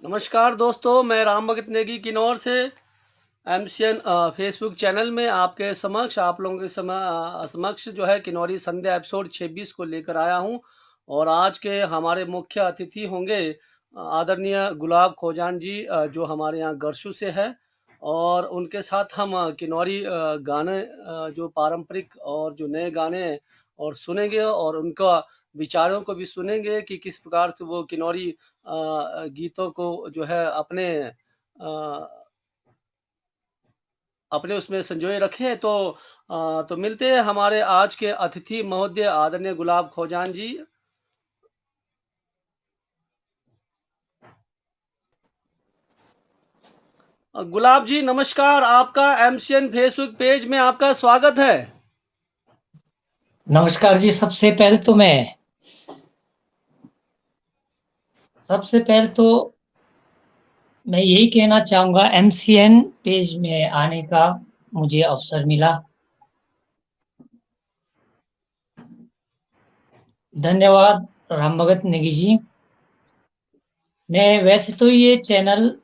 नमस्कार दोस्तों, मैं राम भगत नेगी किन्नौर से एमसीएन फेसबुक चैनल में आपके समक्ष आप लोगों के समक्ष जो है किन्नौरी संध्या एपिसोड 26 को लेकर आया हूं। और आज के हमारे मुख्य अतिथि होंगे आदरणीय गुलाब खोजान जी, जो हमारे यहाँ गरसू से है। और उनके साथ हम किन्नौरी गाने, जो पारंपरिक और जो नए गाने हैं और सुनेंगे, और उनका विचारों को भी सुनेंगे कि किस प्रकार से वो किन्नौरी गीतों को जो है अपने उसमें संजोए रखे। तो मिलते हैं हमारे आज के अतिथि महोदय आदरणीय गुलाब खोजान जी। गुलाब जी नमस्कार, आपका एमसीएन फेसबुक पेज में आपका स्वागत है। नमस्कार जी। सबसे पहले तो मैं यही कहना चाहूंगा, एमसीएन पेज में आने का मुझे अवसर मिला। धन्यवाद राम भगत नेगी जी। मैं वैसे तो ये चैनल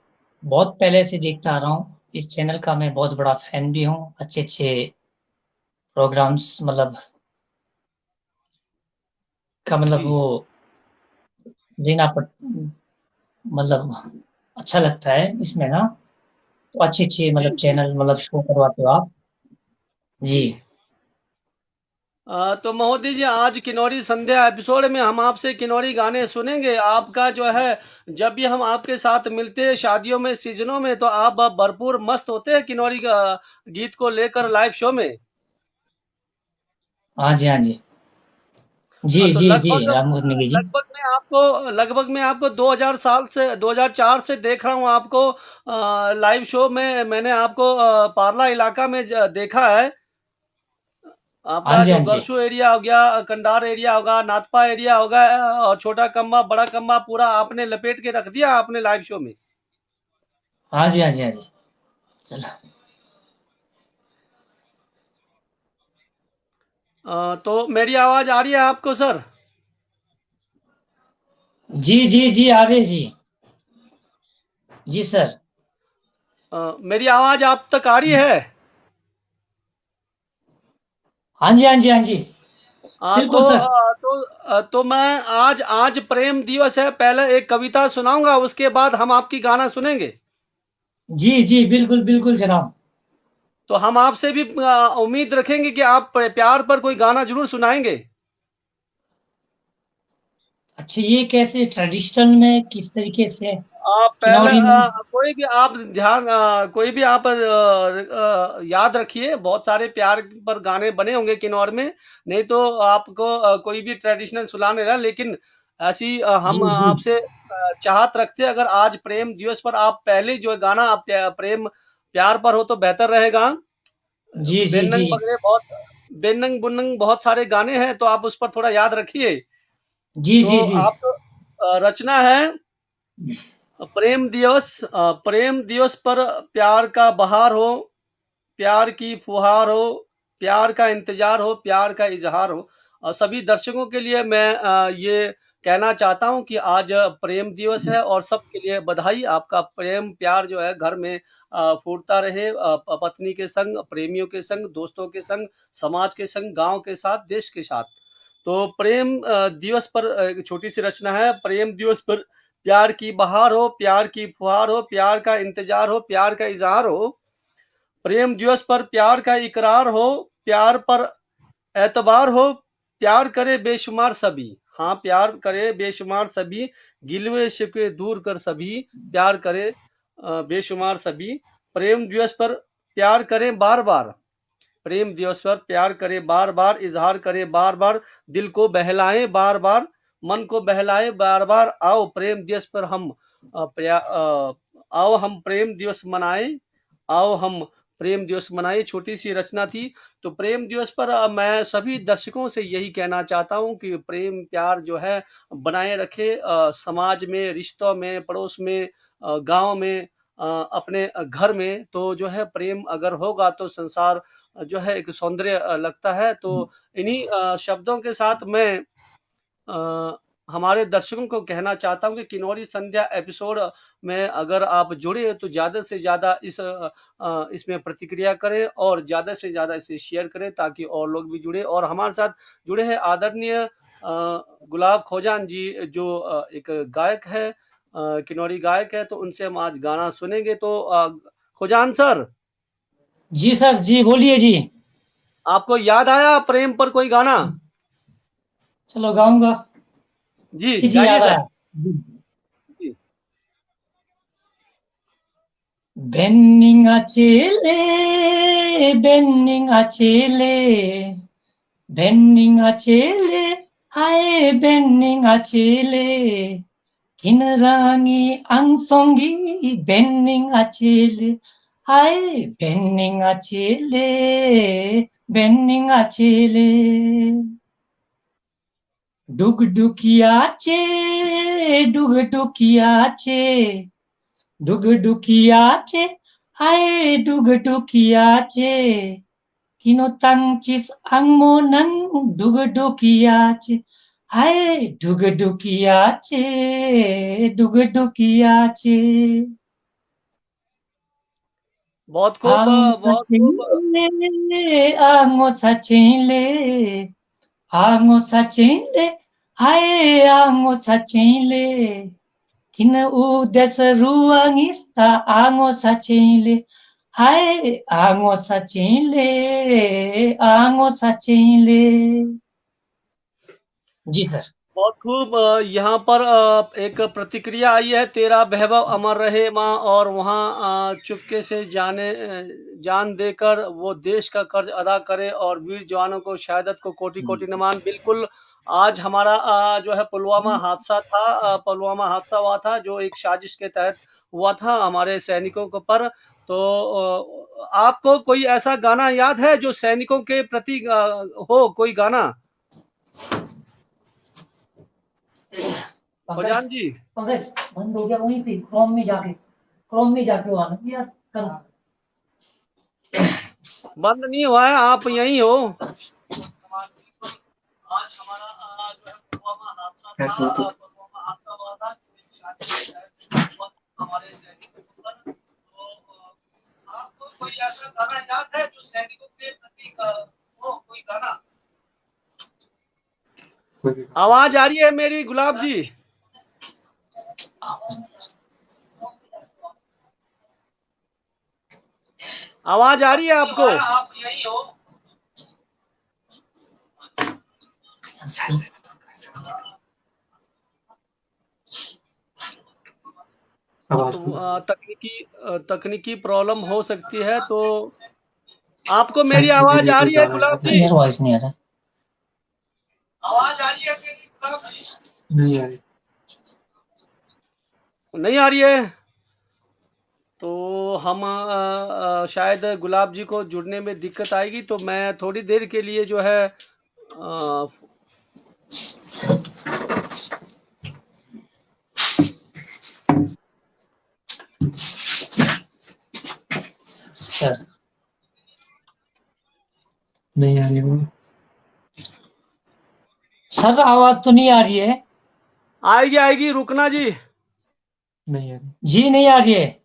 बहुत पहले से देखता आ रहा हूँ। इस चैनल का मैं बहुत बड़ा फैन भी हूँ। अच्छे अच्छे प्रोग्राम्स मतलब जी। वो लेना पड़ मतलब अच्छा लगता है इसमें ना। तो अच्छे अच्छे जी जी चैनल शो करवाते हो आप। जी। जी। तो महोदय जी, आज किन्नौरी संध्या एपिसोड में हम आपसे किन्नौरी गाने सुनेंगे। आपका जो है, जब भी हम आपके साथ मिलते हैं शादियों में, सीजनों में, तो आप भरपूर मस्त होते हैं किन्नौरी गीत को लेकर लाइव शो में। हाँ जी, हाँ जी। जी तो जी जी लगभग राम भगत नेगी जी। लगभग मैं आपको 2000 साल से 2004 से देख रहा हूँ आपको लाइव शो में। मैंने आपको पारला इलाका में देखा है। हाँ आपका जी, जो हाँ जी। गरसू एरिया हो गया, कंडार एरिया होगा, नाथपा एरिया होगा, और छोटा कम्बा, बड़ा कम्बा, पूरा आपने लपेट के रख दिया आपने लाइव शो में। हाँ जी, हाँ जी, हाँ जी। चलो। तो मेरी आवाज आ रही है आपको सर? जी जी जी आ रहे जी। जी सर। मेरी आवाज आप तक आ रही है? हाँ जी, हाँ जी, हाँ जी। हाँ, बिल्कुल सर। तो मैं आज आज प्रेम दिवस है, पहले एक कविता सुनाऊंगा, उसके बाद हम आपकी गाना सुनेंगे। जी जी बिल्कुल बिल्कुल जनाब। तो हम आपसे भी उम्मीद रखेंगे कि आप प्यार पर कोई गाना जरूर सुनाएंगे। अच्छा, ये कैसे ट्रेडिशनल में किस तरीके से आप पहले किनौरी में? कोई भी आप ध्यान कोई भी आप याद रखिए, बहुत सारे प्यार पर गाने बने होंगे किन्नौर में। नहीं तो आपको कोई भी ट्रेडिशनल सुना नहीं रहा, लेकिन ऐसी हम जी जी आपसे चाहत रखते हैं, अगर आज प्रेम दिवस पर आप पहले जो गाना आप प्रेम प्यार पर हो तो बेहतर रहेगा। जी जी जी बेनंग बगरे बहुत बेनंग बुनंग बहुत सारे गाने हैं, तो आप उस पर थोड़ा याद रखिए। जी तो जी जी। आप रचना है प्रेम दिवस पर प्यार का बहार हो, प्यार की फुहार हो, प्यार का इंतजार हो, प्यार का इजहार हो। और सभी दर्शकों के लिए मैं ये कहना चाहता हूं कि आज प्रेम दिवस है, और सबके लिए बधाई। आपका प्रेम प्यार जो है घर में फूटता रहे, पत्नी के संग, प्रेमियों के संग, दोस्तों के संग, समाज के संग, गांव के साथ, देश के साथ। तो प्रेम दिवस पर एक छोटी सी रचना है। प्रेम दिवस पर प्यार की बहार हो, प्यार की फुहार हो, प्यार का इंतजार हो, प्यार का इजहार हो। प्रेम दिवस पर प्यार का इकरार हो, प्यार पर एतबार हो, प्यार करे बेशुमार सभी। हाँ, प्यार करे बेशुमार सभी, गिलवे शिकवे दूर कर सभी, प्यार करे बेशुमार सभी। प्रेम दिवस पर प्यार करें बार बार, प्रेम दिवस पर प्यार करे बार बार, इजहार करे बार बार, दिल को बहलाए बार बार, मन को बहलाए बार बार। आओ प्रेम दिवस पर हम आओ हम प्रेम दिवस मनाए, आओ हम प्रेम दिवस मनाए। छोटी सी रचना थी। तो प्रेम दिवस पर मैं सभी दर्शकों से यही कहना चाहता हूं कि प्रेम प्यार जो है बनाए रखे, समाज में, रिश्तों में, पड़ोस में, गांव में, अपने घर में। तो जो है प्रेम अगर होगा तो संसार जो है एक सौंदर्य लगता है। तो इन्हीं शब्दों के साथ मैं अ, हमारे दर्शकों को कहना चाहता हूँ कि किन्नौरी संध्या एपिसोड में अगर आप जुड़े तो ज़्यादा से ज़्यादा इसमें प्रतिक्रिया करें और ज़्यादा से ज़्यादा इसे शेयर करें ताकि और लोग भी जुड़े और हमारे साथ जुड़े हैं आदरणीय गुलाब खोजान जी जो एक गायक है, किन्नौरी गायक है, तो उनसे हम आज गाना सुनेंगे। तो खोजान सर, जी सर, जी बोलिए जी। आपको याद आया प्रेम पर कोई गाना? चलो गाऊंगा। जी जी जी गाइए याद सर। आया। जी। जी। बेन्निंगा चेले, बेन्निंगा चेले, बेन्निंगा चेले, हाय बेन्निंगा चेले, किनरांगी अंसोंगी बेन्निंगा चेले, हाय बेन्निंगा चेले, बेन्निंगा चेले. डुगडुगियाचे, डुगडुगियाचे, डुगडुगियाचे, हाय डुगडुगियाचे, किनोतांचिस angmonan डुगडुगियाचे, हाय डुगडुगियाचे, डुगडुगियाचे. बहुत खूब, आंगो बहुत खूब। सचिले, आंगो सचिले, आंगो सचिले, हाय आंगो सचिले. Kina desa ruangista ango sachinle. Hai ango sachinle, ango sachinle. जी सर। बहुत खूब। यहाँ पर एक प्रतिक्रिया आई है, तेरा वैभव अमर रहे माँ, और वहाँ चुपके से जान देकर वो देश का कर्ज अदा करे, और वीर जवानों को शहादत को कोटि कोटि नमन। बिल्कुल, आज हमारा जो है पुलवामा हादसा था, पुलवामा हादसा हुआ था जो एक साजिश के तहत हुआ था हमारे सैनिकों के पर। तो आपको कोई ऐसा गाना याद है जो सैनिकों के प्रति हो, कोई गाना? पंकज, खोजान जी, पंकज बंद हो गया वहीं पे क्रोम में जाके वो आना यार करना। बंद नहीं हुआ है, आप यहीं हो। आज हमारा जो है पुलवामा हादसा था, पुलवामा हादसा हुआ था जो एक शादी के तहत हुआ था हमारे सैनिकों पर। तो आपको कोई ऐसा गाना याद है जो सैनिकों के प्रति हो, कोई गाना? आवाज आ रही है मेरी गुलाब जी? आवाज आ रही है आपको? आप यहीं हो। तो तकनीकी प्रॉब्लम हो सकती है। तो आपको मेरी आवाज आ रही है गुलाब जी? यार वॉइस नहीं आ रहा। आवाज आ रही है मेरी गुलाब जी? नहीं आ रही। नहीं आ रही है। तो हम शायद गुलाब जी को जुड़ने में दिक्कत आएगी, तो मैं थोड़ी देर के लिए जो है सर नहीं आ रही है। सर आवाज तो नहीं आ रही है। आएगी आएगी, रुकना जी। नहीं आ रही जी, नहीं आ रही है।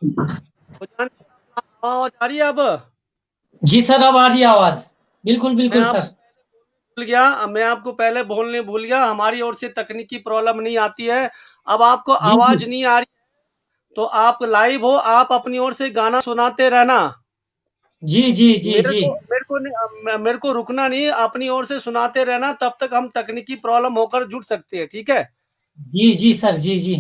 फौजान आवाज आ रही है अब? जी सर, अब आ रही है आवाज। बिल्कुल मैं बिल्कुल आपको सर। भूल गया, मैं आपको पहले बोलने भूल गया, हमारी ओर से तकनीकी प्रॉब्लम नहीं आती है। अब आपको जी जी आवाज नहीं आ रही, तो आप लाइव हो, आप अपनी ओर से गाना सुनाते रहना। जी जी जी मेरे जी को मेरे को नहीं, मेरे को रुकना नहीं है, अपनी ओर से सुनाते रहना, तब तक हम तकनीकी प्रॉब्लम होकर जुड़ सकते हैं, ठीक है? जी जी सर। जी जी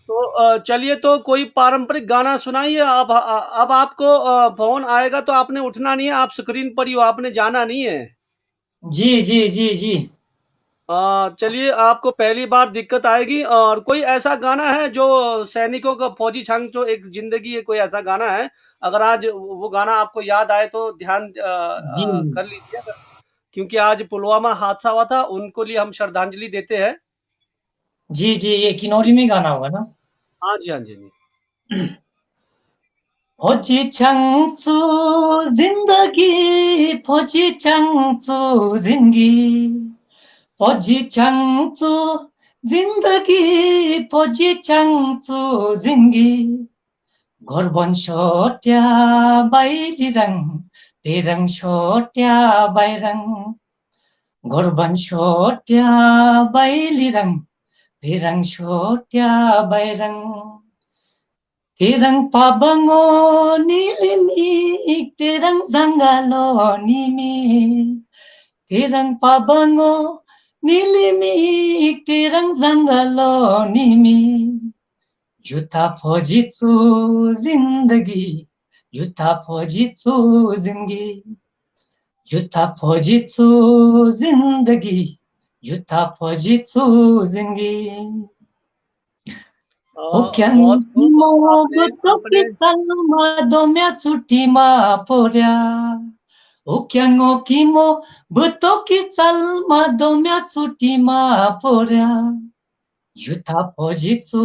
तो चलिए, तो कोई पारंपरिक गाना सुनाइए। अब आपको फोन आएगा तो आपने उठना नहीं है, आप स्क्रीन पर ही हो, आपने जाना नहीं है। जी जी जी जी। चलिए, आपको पहली बार दिक्कत आएगी, और कोई ऐसा गाना है जो सैनिकों का, फौजी छंग जो एक जिंदगी है, कोई ऐसा गाना है? अगर आज वो गाना आपको याद आए तो ध्यान जी कर लीजिए, क्योंकि आज पुलवामा हादसा हुआ था, उनको लिए हम श्रद्धांजलि देते हैं। जी जी, ये किनौरी में गाना होगा ना? हाँ जी, हाँ जी, जी। फौजी चंचू जिंदगी, फौजी चंचू जिंदगी, फौजी चंचू जिंदगी, फौजी चंचू जिंदगी, घरबन छोट्या बाहिरङ, बेरङ छोट्या बाहिरङ, घरबन छोट्या बाहिरङ, बेरङ छोट्या बाहिरङ, Tirang pabango nilimik, tirang zanggalo nimik. Tirang pabango nilimik, tirang zanggalo nimik. Juta phojitsu zindagi, juta phojitsu zindagi, juta phojitsu zindagi, juta phojitsu zindagi. Hukyang बहुत खूब। mo आपने beto आपने kitang madomya tsuti maporya. Hukyang o kimo beto kital madomya tsuti maporya. Yuta pojitsu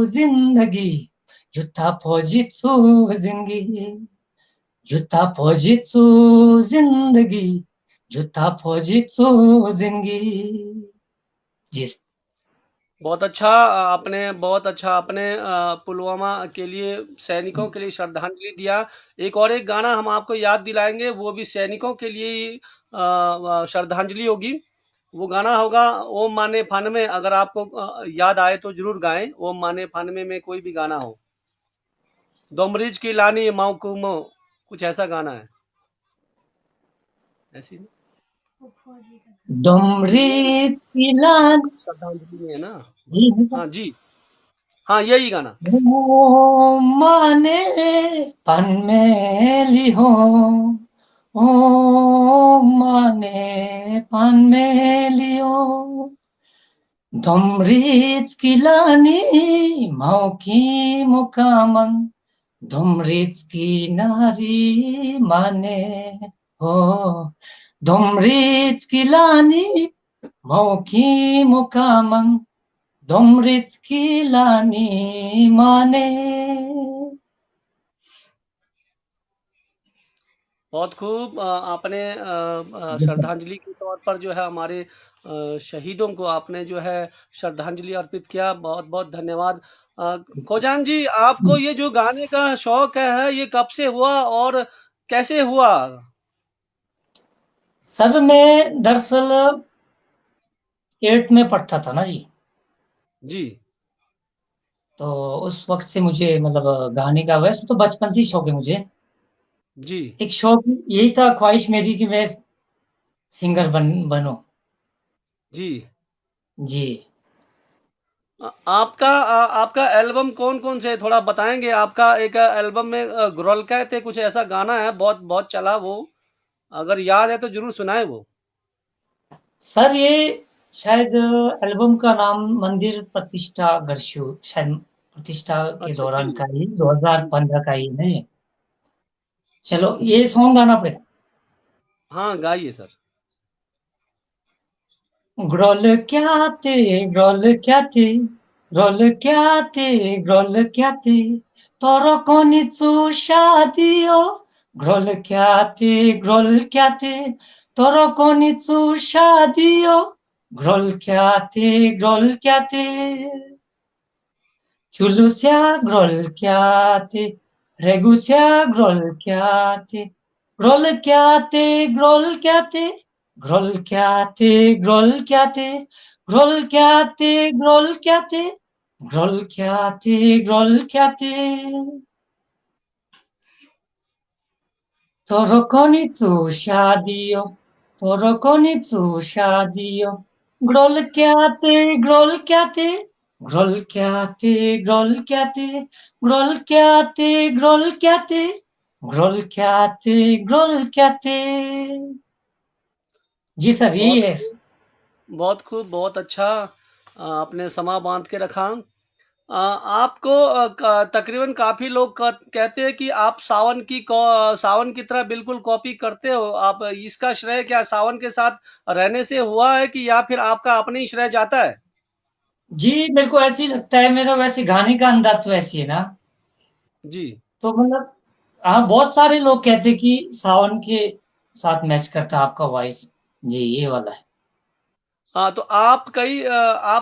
zindagi, yuta pojitsu zindagi, yuta pojitsu zindagi, yuta pojitsu zindagi. जी बहुत अच्छा आपने पुलवामा के लिए, सैनिकों के लिए श्रद्धांजलि दिया। एक गाना हम आपको याद दिलाएंगे, वो भी सैनिकों के लिए ही श्रद्धांजलि होगी। वो गाना होगा ओम माने फानमे। अगर आपको याद आए तो जरूर गाएं, ओम माने फानमे में कोई भी गाना हो। दोमरीज की लानी माउकुमो, कुछ ऐसा गाना है, ऐसी नहीं? डोमरी ये चिलान श्रद्धांजलि में है ना? जी हाँ जी, हाँ यही गाना। ओ माने पनमेली हो, ओ माने पनमेली हो, धुमरीच किलानी मौकी मुकामन, धुमरीच की नारी माने हो, धुमरीच किलानी मौकी मुकामन, धुमरीच किलानी माने। बहुत खूब। आपने श्रद्धांजलि के तौर पर जो है हमारे शहीदों को आपने जो है श्रद्धांजलि अर्पित किया, बहुत बहुत धन्यवाद। खोजान जी, आपको ये जो गाने का शौक है, ये कब से हुआ और कैसे हुआ? सर मैं दरअसल 8th में पढ़ता था ना जी। जी, तो उस वक्त से मुझे मतलब गाने का, वैसे तो बचपन से ही शौक है मुझे। जी, एक शौक यही था, ख्वाहिश मेरी कि मैं सिंगर बनूं। जी। जी आपका एल्बम कौन कौन से थोड़ा बताएंगे? आपका एक एल्बम में ग्रोलका थे, कुछ ऐसा गाना है, बहुत बहुत चला वो, अगर याद है तो जरूर सुनाए वो। सर, ये शायद एल्बम का नाम मंदिर प्रतिष्ठा गर्षु, शायद प्रतिष्ठा के अच्छा जी। दौरान का ही, 2015 का ही नहीं। चलो ये सॉन्ग गाना पड़ेगा। हाँ, गाइए सर। ग्रोल क्या थे, ग्रोल क्या थे, ग्रोल क्या थे, ग्रोल क्या थे, तोरो कोनिचु शादियो, ग्रोल क्या थे, ग्रोल क्या थे, तोरो कोनिचु शादियो, ग्रोल क्या थे, ग्रोल क्या थे, 줄루샤 그럴캬테 레구샤 그럴캬테 그럴캬테 그럴캬테 그럴캬테 그럴캬테 그럴캬테 그럴캬테 그럴캬테 그럴캬테 토로코니츠 샤디요 토로코니츠 샤디요 그럴캬테 그럴캬테 그럴캬테 그럴캬테 그럴캬테 그럴캬테 그럴캬테 그럴캬테 जी सर यही बहुत है। खूब, बहुत खूब, बहुत अच्छा आपने समा बाँध के रखा। आपको तकरीबन काफ़ी लोग कहते हैं कि आप सावन की तरह बिल्कुल कॉपी करते हो। आप इसका श्रेय क्या सावन के साथ रहने से हुआ है कि या फिर आपका अपने ही श्रेय जाता है? जी मेरे को ऐसे ही लगता है, मेरा वैसे गाने का अंदाज तो ऐसी है ना, जी। तो मतलब हाँ बहुत सारे लोग कहते हैं कि सावन के साथ मैच करता है आपका वॉइस। जी ये वाला है। हाँ, तो आप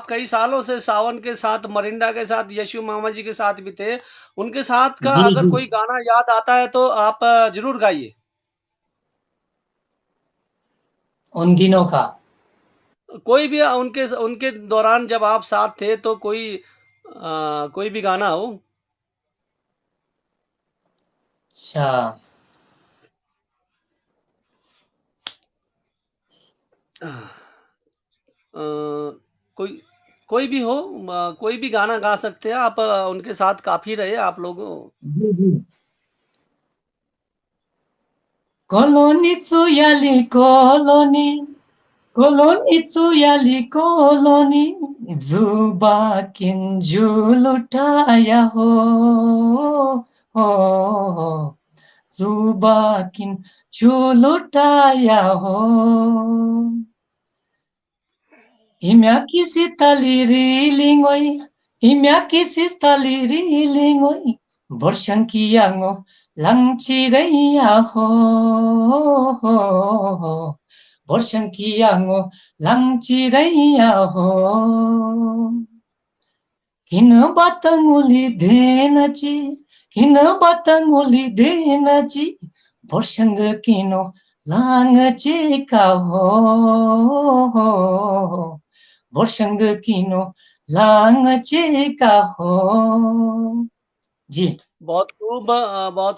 कई सालों से सावन के साथ, मरिंडा के साथ, यशु मामा जी के साथ भी थे। उनके साथ का जी अगर जी कोई गाना याद आता है तो आप ज़रूर गाइए। उन दिनों का। कोई भी उनके उनके दौरान जब आप साथ थे तो कोई भी गाना हो। अच्छा। अ, कोई कोई भी हो, कोई भी गाना गा सकते हैं आप। उनके साथ काफ़ी रहे आप लोग। जी जी। koloni tsuyali koloni koloni tsuyali koloni zubakin julutaya ho zubakin julutaya ho Imyaki sitalirilingoy, imyaki sitalirilingoy, borshankiyango langchiraya ho, borshankiyango langchiraya ho. किन बातंगुली देनाची, किन बातंगुली देनाची, बोर्शंग किनो लांगचे का हो, बोर्शंग किनो लांगचे का हो। जी बहुत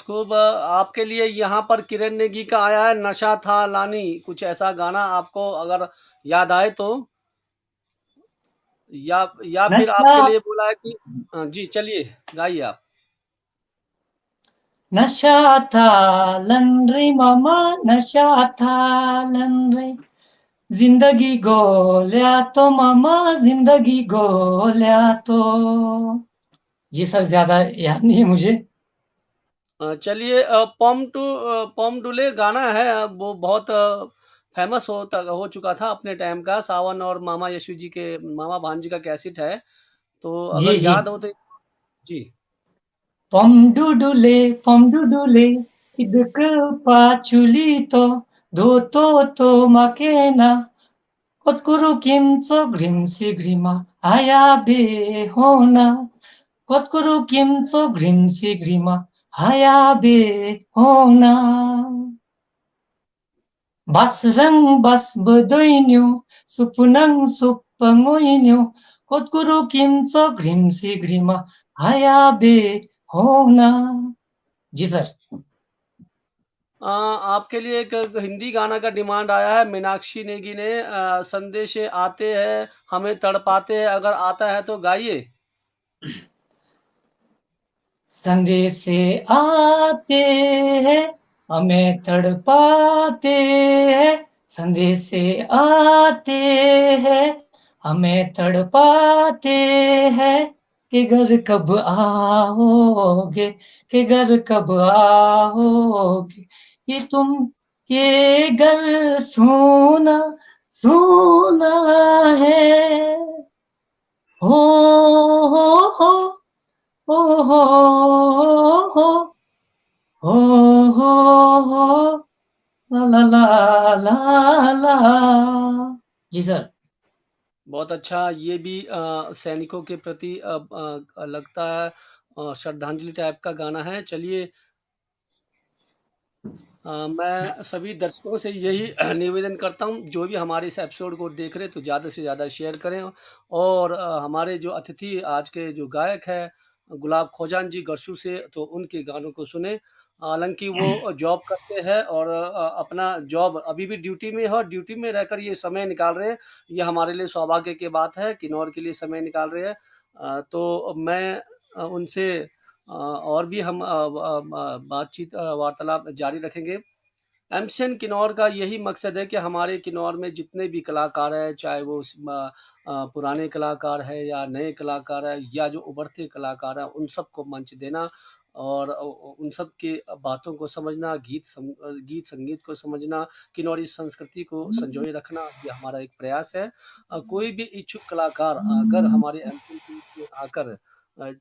खूब। आपके लिए यहाँ पर किरण नेगी का आया है, नशा था लानी, कुछ ऐसा गाना आपको अगर याद आए तो, या फिर नशा आपके लिए बोला है कि जी चलिए गाइए आप। नशा था लन मामा, नशा था लन जिंदगी गोल्या तो मामा, जिंदगी गोल्या तो। जी सर ज्यादा याद नहीं है मुझे। चलिए पॉम डुले गाना है, वो बहुत फेमस हो चुका था अपने टाइम का, सावन और मामा यशु जी के, मामा भांजी का कैसेट है, तो जी अगर जी। याद हो तो। जी। pomdudule pomdudule iduk pachulito dototo makena kotkuru kimso grimsi grima hayabe hona kotkuru kimso grimsi grima hayabe hona basrang bas bedoinyo supunang supangoinyo kotkuru kimso grimsi grima hayabe hona। जी सर। आपके लिए एक हिंदी गाना का डिमांड आया है, मीनाक्षी नेगी ने, संदेश आते हैं हमें तड़पाते हैं, अगर आता है तो गाइए। संदेश से आते हैं हमें तड़पाते हैं, संदेश से आते हैं हमें तड़पाते हैं, कि घर कब आओगे, कि घर कब आओगे, ये तुम ये घर सोना सोना है हो हो हो हो हो हो हो हो ला ला ला ला ला। जी सर। बहुत अच्छा। ये भी सैनिकों के प्रति लगता है श्रद्धांजलि टाइप का गाना है। चलिए, मैं सभी दर्शकों से यही निवेदन करता हूँ, जो भी हमारे इस एपिसोड को देख रहे हैं तो ज़्यादा से ज़्यादा शेयर करें। और हमारे जो अतिथि आज के जो गायक हैं गुलाब खोजान जी गरसू से, तो उनके गानों को सुने। हालांकि वो जॉब करते हैं और अपना जॉब अभी भी ड्यूटी में है, और ड्यूटी में रहकर ये समय निकाल रहे हैं। ये हमारे लिए सौभाग्य की बात है, किन्नौर के लिए समय निकाल रहे हैं। तो मैं उनसे और भी हम बातचीत वार्तालाप जारी रखेंगे। एमसीएन किन्नौर का यही मकसद है कि हमारे किन्नौर में जितने भी कलाकार हैं, चाहे वो पुराने कलाकार हैं या नए कलाकार हैं या जो उभरते कलाकार हैं, उन सबको मंच देना और उन सब की बातों को समझना, गीत संगीत को समझना, किन्नौरी संस्कृति को संजोए रखना, ये हमारा एक प्रयास है। कोई भी इच्छुक कलाकार अगर हमारे एमसीएन में आकर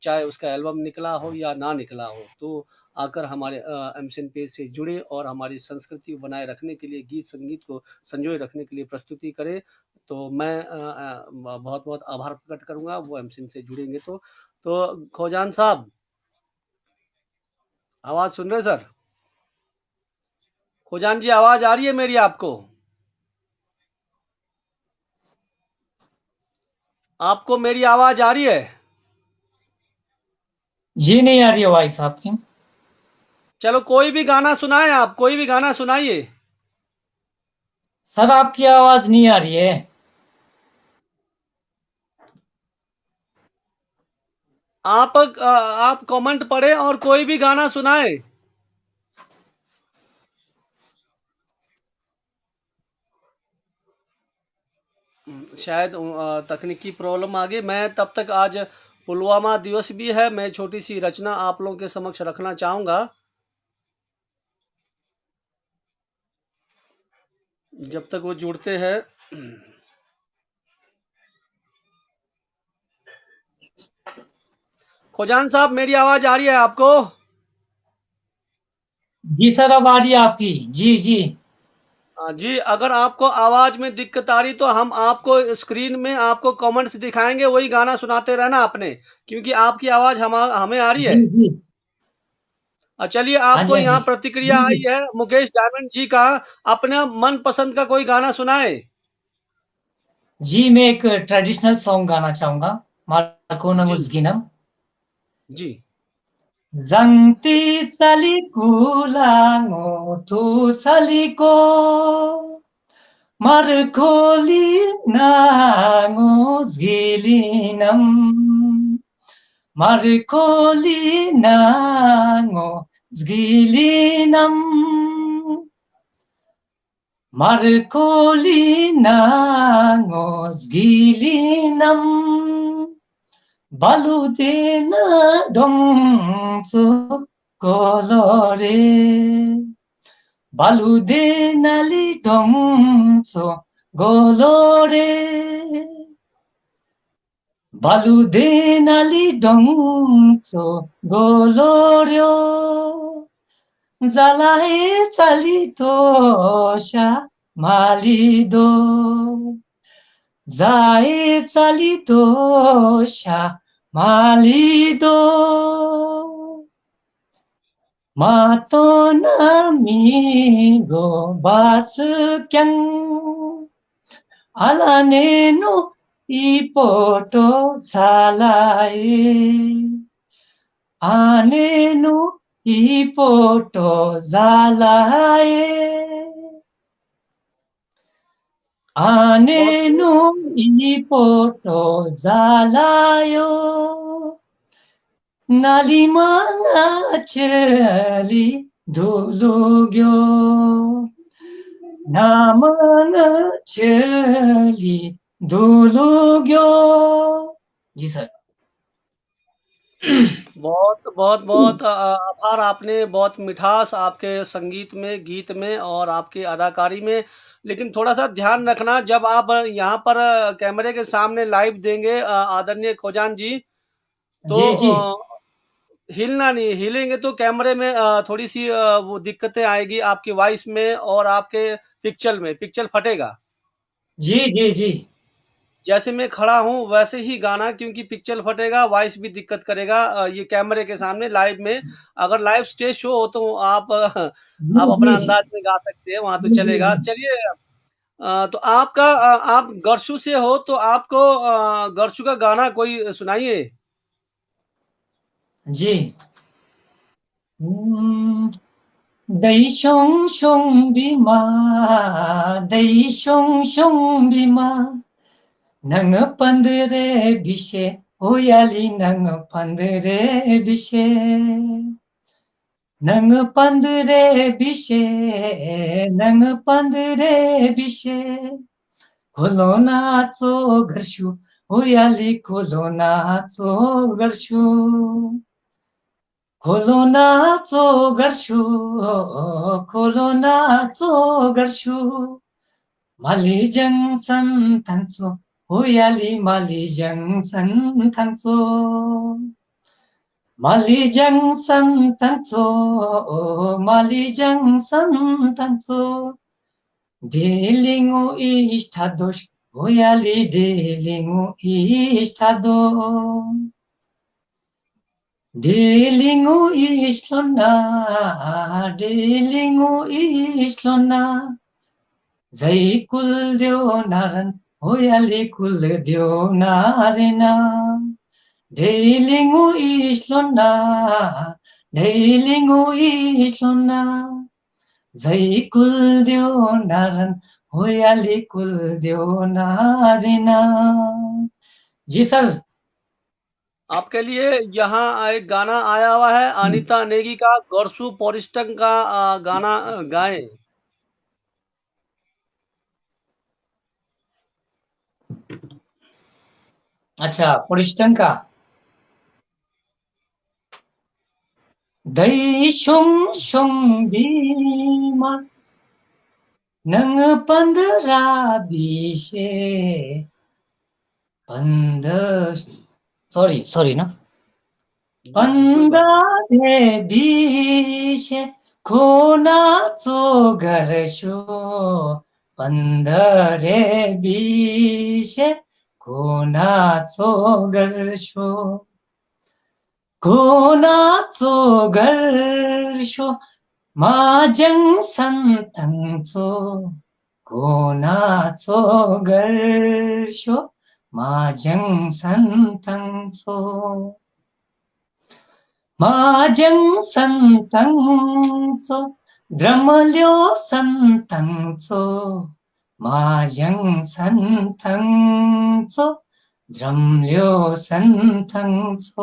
चाहे उसका एल्बम निकला हो या ना निकला हो, तो आकर हमारे एमसीएन पेज से जुड़े और हमारी संस्कृति को बनाए रखने के लिए, गीत संगीत को संजोए रखने के लिए प्रस्तुति करें। तो मैं बहुत बहुत आभार प्रकट करूंगा वो एमसीएन से जुड़ेंगे तो खोजान साहब, आवाज सुन रहे सर? खोजान जी, आवाज आ रही है मेरी आपको? आपको मेरी आवाज आ रही है? जी नहीं आ रही है वॉइस आपकी। चलो, कोई भी गाना सुनाए, आप कोई भी गाना सुनाइए। सर आपकी आवाज नहीं आ रही है। आप कमेंट पढ़े और कोई भी गाना सुनाए। शायद तकनीकी प्रॉब्लम आ गई। मैं तब तक, आज पुलवामा दिवस भी है, मैं छोटी सी रचना आप लोगों के समक्ष रखना चाहूंगा, जब तक वो जुड़ते हैं। खोजान साहब, मेरी आवाज आ रही है आपको? जी सर अब आ रही है आपकी। जी जी। जी, अगर आपको आवाज में दिक्कत आ रही तो हम आपको स्क्रीन में आपको कमेंट्स दिखाएंगे, वही गाना सुनाते रहना आपने, क्योंकि आपकी आवाज हमें आ रही है। जी जी। चलिए, हाँ जी आपको हाँ जी। यहाँ प्रतिक्रिया जी आई जी। है मुकेश डायमंड जी का। अपने मन पसंद का कोई गाना सुनाए। जी मैं एक ट्रेडिशनल सॉन्ग गाना चाहूंगा। मार्कोनम जी उस्गिनम। जी। Zangti talikulango tu saliko markoli nango gilinam markoli nango gilinam markoli nango gilinam baludena dongso colore baludenali dongso golore baludenali dongso golorio zalae salito malido zae salito malido Maton amigo baskyang alane no ipoto salae ane no ipoto zalae ane बहुत no ipoto zalayo Nalimanga chali dulugyo namanga chali dulugyo जी sir. बहुत बहुत बहुत आभार। आपने बहुत मिठास आपके संगीत में, गीत में और आपकी अदाकारी में। लेकिन थोड़ा सा ध्यान रखना, जब आप यहाँ पर कैमरे के सामने लाइव देंगे आदरणीय खोजान जी, तो जी जी। हिलना नहीं, हिलेंगे तो कैमरे में थोड़ी सी वो दिक्कतें आएगी आपकी वॉइस में, और आपके पिक्चर में पिक्चर फटेगा। जी जी जी। जैसे मैं खड़ा हूँ वैसे ही गाना, क्योंकि पिक्चर फटेगा, वॉइस भी दिक्कत करेगा ये कैमरे के सामने लाइव में। अगर लाइव स्टेज शो हो तो आप आप जी अपना जी अंदाज में गा सकते हैं, वहाँ तो जी जी चलेगा। जी चलिए तो आपका आप गरसू से हो तो आपको गरसू का गाना कोई सुनाइए। जी। हम्म, 弟兄兄弟嘛，弟兄兄弟嘛，能 pandre bishe, oyali nang pandre bishe, nang pandre bishe, nang pandre bishe, kolona tso garshu, oyali kolona tso garshu. खोलोनाचो गर्छु खोलोनाचो गर्छु मालिजङ सन थाङ्चो होयाली मालिजङ सन थाङ्चो मालिजङ सन थाङ्चो मालिजङ सन थाङ्चो डेलिङो इष्टादोष होयाली डेलिङो इष्टादोष Delingo islona, delingo islona, zai kul deo naran, hoyali kul deo narena. Delingo islona, delingo islona, zai kul deo naran, hoyali kul deo narena. जी sir. आपके लिए यहाँ एक गाना आया हुआ है अनीता नेगी का, गरसू पोरिस्टन का गाना गाएं। अच्छा, पुरिस्टन का दै शों बिमा नङ पन्ध्र बिसे पन्ध सरी ना जी जी, कोई बात पन्ध्र बिसे खोना चो गर्छो पन्ध्र बिसे खोना चो गर्छो खोना चो गर्छो माजङ सन्ताङचो 고나초 걸쇼 마정산탕소 마정산탕소 드라말려 산탕소 마정산탕소 드럼려 산탕소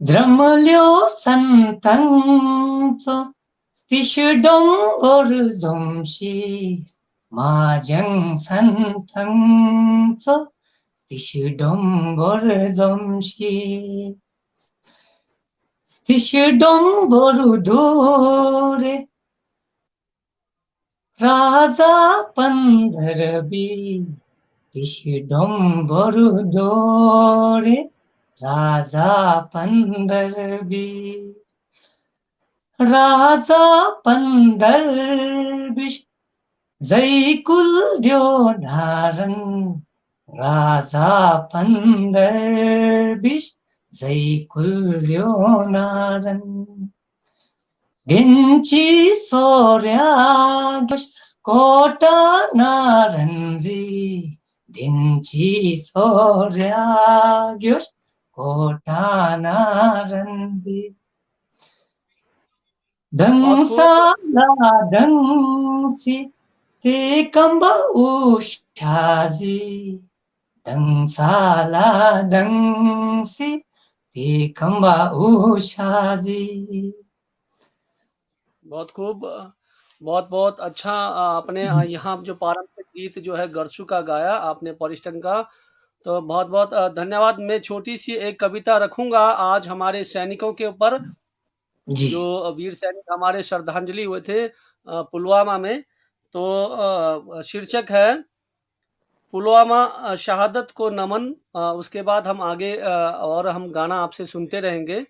드럼려 산탕소 Tishudong zomshi majang santangso Tishudong zomshi Tishudong dore Raza Pandarabi Tishudong dore Raza Pandarabi Raza Pandar Zaikul Dio Naran Raza Pandar Zaikul Dio Naran Dinchi Sorya Kota Naranji Dinchi Sorya Kota Naranji बहुत खूब। Dangsala dangsi te kamba ushazi Dangsala dangsi te kamba ushazi बहुत खूब। बहुत बहुत अच्छा आपने यहाँ जो पारंपरिक गीत जो है गरसू का गाया आपने परिस्टन का, तो बहुत बहुत धन्यवाद। मैं छोटी सी एक कविता रखूंगा आज हमारे सैनिकों के ऊपर, जी जो वीर सैनिक हमारे श्रद्धांजलि हुए थे पुलवामा में। तो शीर्षक है पुलवामा शहादत को नमन। उसके बाद हम आगे और हम गाना आपसे सुनते रहेंगे।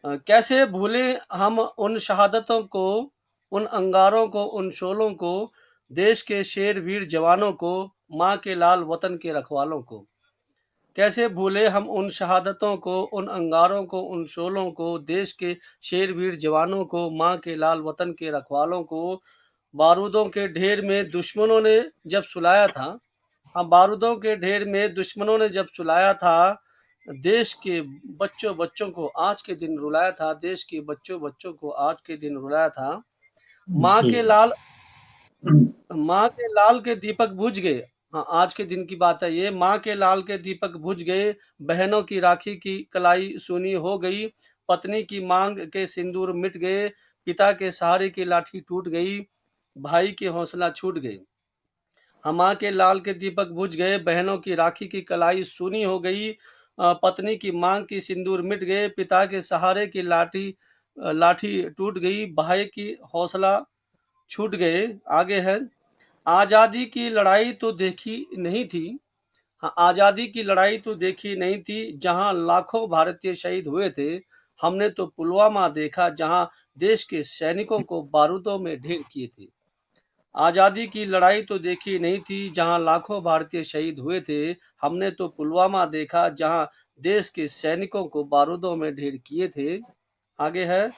कैसे भूलें हम उन शहादतों को, उन अंगारों को, उन शोलों को, देश के शेर वीर जवानों को, माँ के लाल वतन के रखवालों को। कैसे भूले हम उन शहादतों को, उन अंगारों को, उन शोलों को, देश के शेर वीर जवानों को, माँ के लाल वतन के रखवालों को। बारूदों के ढेर में दुश्मनों ने जब सुलाया था, हाँ, बारूदों के ढेर में दुश्मनों ने जब सुलाया था, देश के बच्चों बच्चों को आज के दिन रुलाया था, देश के बच्चों बच्चों को आज के दिन रुलाया था। माँ जी। के लाल माँ के लाल के दीपक बुझ गए। हाँ, आज के दिन की बात है ये। माँ के लाल के दीपक बुझ गए, बहनों की राखी की कलाई सूनी हो गई, पत्नी की मांग के सिंदूर मिट गए, पिता के सहारे की लाठी टूट गई, भाई के हौसला छूट गए। हाँ, माँ के लाल के दीपक बुझ गए, बहनों की राखी की कलाई सूनी हो गई, पत्नी की मांग की सिंदूर मिट गए, पिता के सहारे की लाठी टूट गई, भाई की हौसला छूट गए। आगे है, आजादी की लड़ाई तो देखी नहीं थी। हाँ, आजादी की लड़ाई तो देखी नहीं थी, जहां लाखों भारतीय शहीद हुए थे। हमने तो पुलवामा देखा, जहां देश के सैनिकों को बारूदों में ढेर किए थे। आजादी की लड़ाई तो देखी नहीं थी, जहां लाखों भारतीय शहीद हुए थे। हमने तो पुलवामा देखा, जहां देश के सैनिकों को बारूदों में ढेर किए थे। आगे है,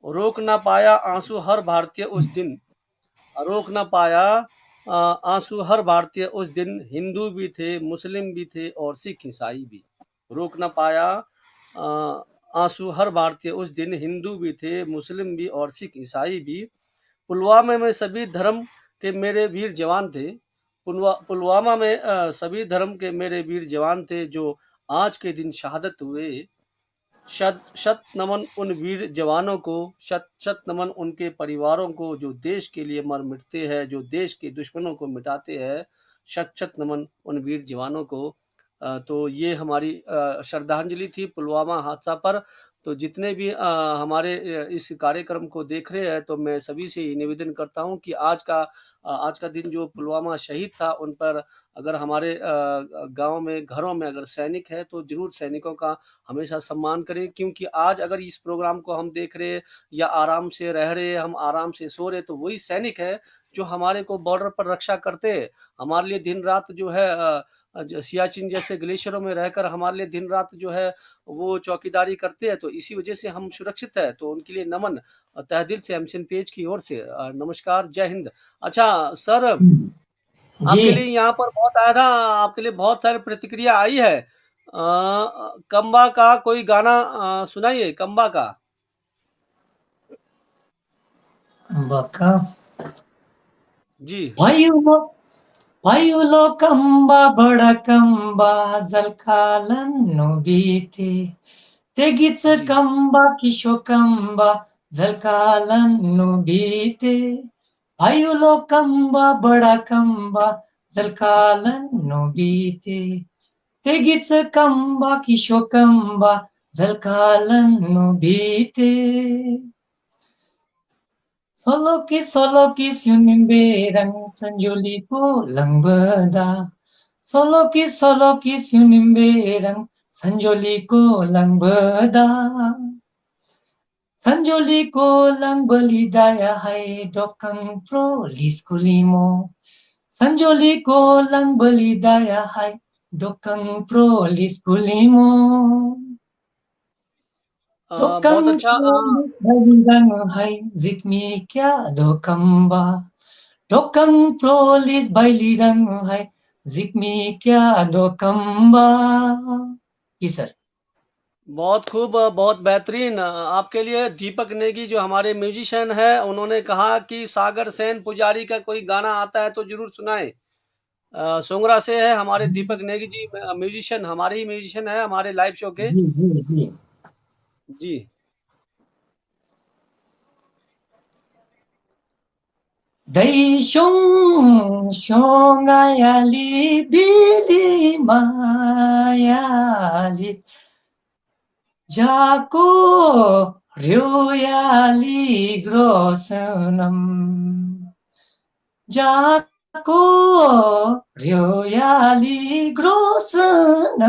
रोक ना पाया आंसू हर भारतीय उस दिन। रोक ना पाया आंसू हर भारतीय उस दिन, हिंदू भी थे, मुस्लिम भी थे और सिख ईसाई भी। रोक ना पाया आंसू हर भारतीय उस दिन, हिंदू भी थे, मुस्लिम भी और सिख ईसाई भी। पुलवामा में सभी धर्म के मेरे वीर जवान थे। पुलवामा में सभी धर्म के मेरे वीर जवान थे, जो आज के दिन शहादत हुए। शत शत नमन उन वीर जवानों को, शत शत नमन उनके परिवारों को, जो देश के लिए मर मिटते हैं, जो देश के दुश्मनों को मिटाते हैं। शत शत नमन उन वीर जवानों को। तो ये हमारी श्रद्धांजलि थी पुलवामा हादसा पर। तो जितने भी हमारे इस कार्यक्रम को देख रहे हैं, तो मैं सभी से ये निवेदन करता हूँ कि आज का दिन जो पुलवामा शहीद था, उन पर अगर हमारे गांव में, घरों में अगर सैनिक है, तो जरूर सैनिकों का हमेशा सम्मान करें। क्योंकि आज अगर इस प्रोग्राम को हम देख रहे हैं या आराम से रह रहे हैं, हम आराम से सो रहे, तो वही सैनिक है जो हमारे को बॉर्डर पर रक्षा करते हैं। हमारे लिए दिन रात जो है सियाचिन जैसे ग्लेशियरों में रहकर हमारे लिए दिन रात जो है वो चौकीदारी करते हैं। तो इसी वजह से हम सुरक्षित है। तो उनके लिए नमन तहे दिल से एमसीएन पेज की ओर से नमस्कार, जय हिंद। अच्छा सर, जी। आपके लिए यहाँ पर बहुत आया था, आपके लिए बहुत सारी प्रतिक्रिया आई है। कंबा का कोई गाना सुनाइए, कंबा का। बका जी वायुलो वायुलो कंबा बडा कंबा जलकालन बीते तेगीच जी कंबा किशो कंबा जलकालन बीते वायुलो कंबा बडा कंबा जलकालन बीते तेगीच कंबा किशो कंबा जलकालन बीते Soloki siunimberang sanjoliku langbeda. Soloki siunimberang sanjoliku langbeda. Sanjoliku langbelidaya hai dokang pro liskulimo. Sanjoliku langbelidaya hai dokang pro liskulimo. Dokang बहुत अच्छा। pro lisbalidan hai zikmi kya dokamba. Dokang prolis bailiran hai zikmi kya dokamba. जी sir. बहुत खूब, बहुत बेहतरीन। आपके लिए दीपक नेगी जो हमारे म्यूजिशियन है, उन्होंने कहा कि सागर सेन पुजारी का कोई गाना आता है तो जरूर सुनाए। सोंगरा से है हमारे दीपक नेगी जी, म्यूजिशियन, हमारे ही म्यूजिशियन है हमारे लाइव शो के। जी जी जी। जी Dai shong shong ayali bili mayali jako ryoyali grosnam jako ryoyali grosnam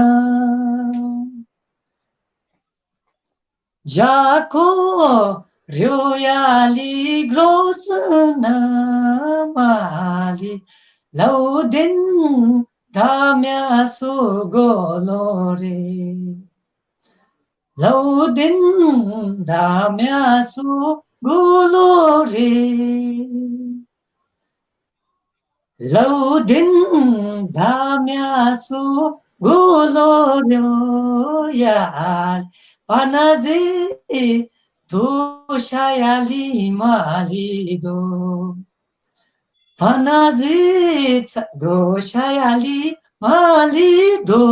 jako ryoyali grosnam ali Laudin damya sugolore. Laudin damya sugolore. Laudin damya sugolore. Ya panaze doshayali malido. Panaze doshayali malido.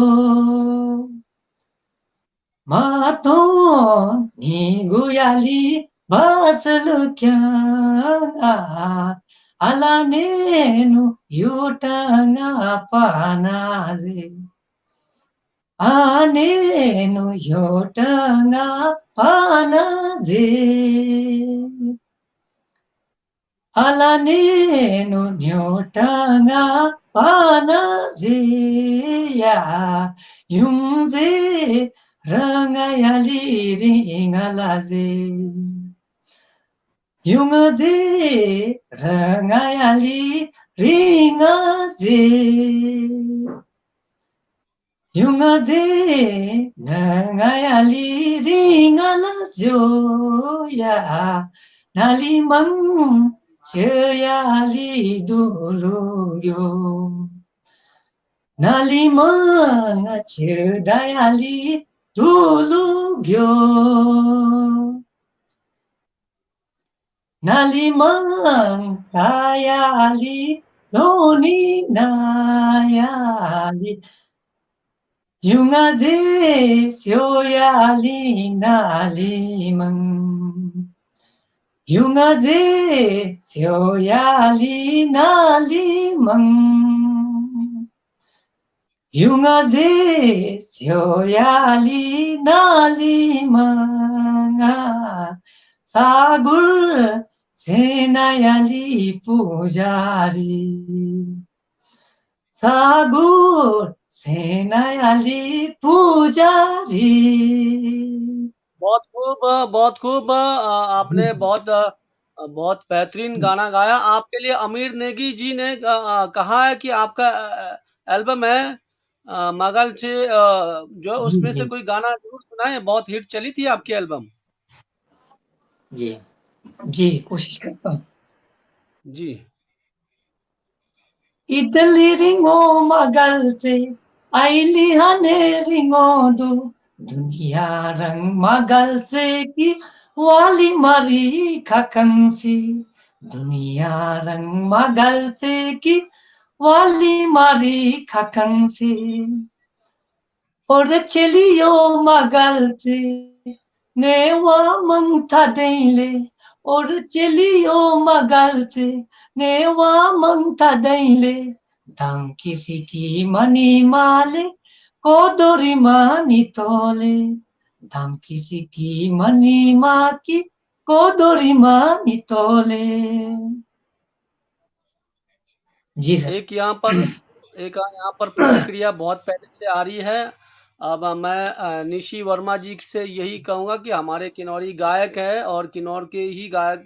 Maton niguyali basalukya alanenu yutanga panaze anenu yutanga panaze alanenu yutanga panaze ya yumze rangayali ringalaze yungaze rangayali ringaze yungaze rangayali ringalazyo ya nalimang chayali dulugyo nalimang chayali dulugyo nalimang kayali noni nayali yungaze syoyali nalimang yungaze syoyali nalimang yungaze syoyali nalimang sagur senayali pujari sagur senayali pujari बहुत खूब आपने बहुत बेहतरीन गाना गाया। आपके लिए अमीर नेगी जी ने कहा है कि आपका एल्बम है मगल से जो जी उसमें से जी कोई गाना ज़रूर सुनाएँ, बहुत हिट चली थी आपकी एल्बम। जी जी कोशिश करता हूँ जी। Italy ringo magalte, aili hane ringo do, dunia rang magalte ki wali mari kakansi, dunia rang magalte ki wali mari kakansi, ore chelio magalte, ne wa mangta deile, ore chelio magalte, ne wa mangta deile, dam kisi ki mani male, kodori mani tole, dam kisi ki mani maki, kodori mani tole. Ji sir एक यहाँ पर एक यहाँ पर प्रतिक्रिया बहुत पहले से आ रही है। अब मैं निशी वर्मा जी से यही कहूँगा कि हमारे किन्नौरी गायक हैं और किन्नौर के ही गायक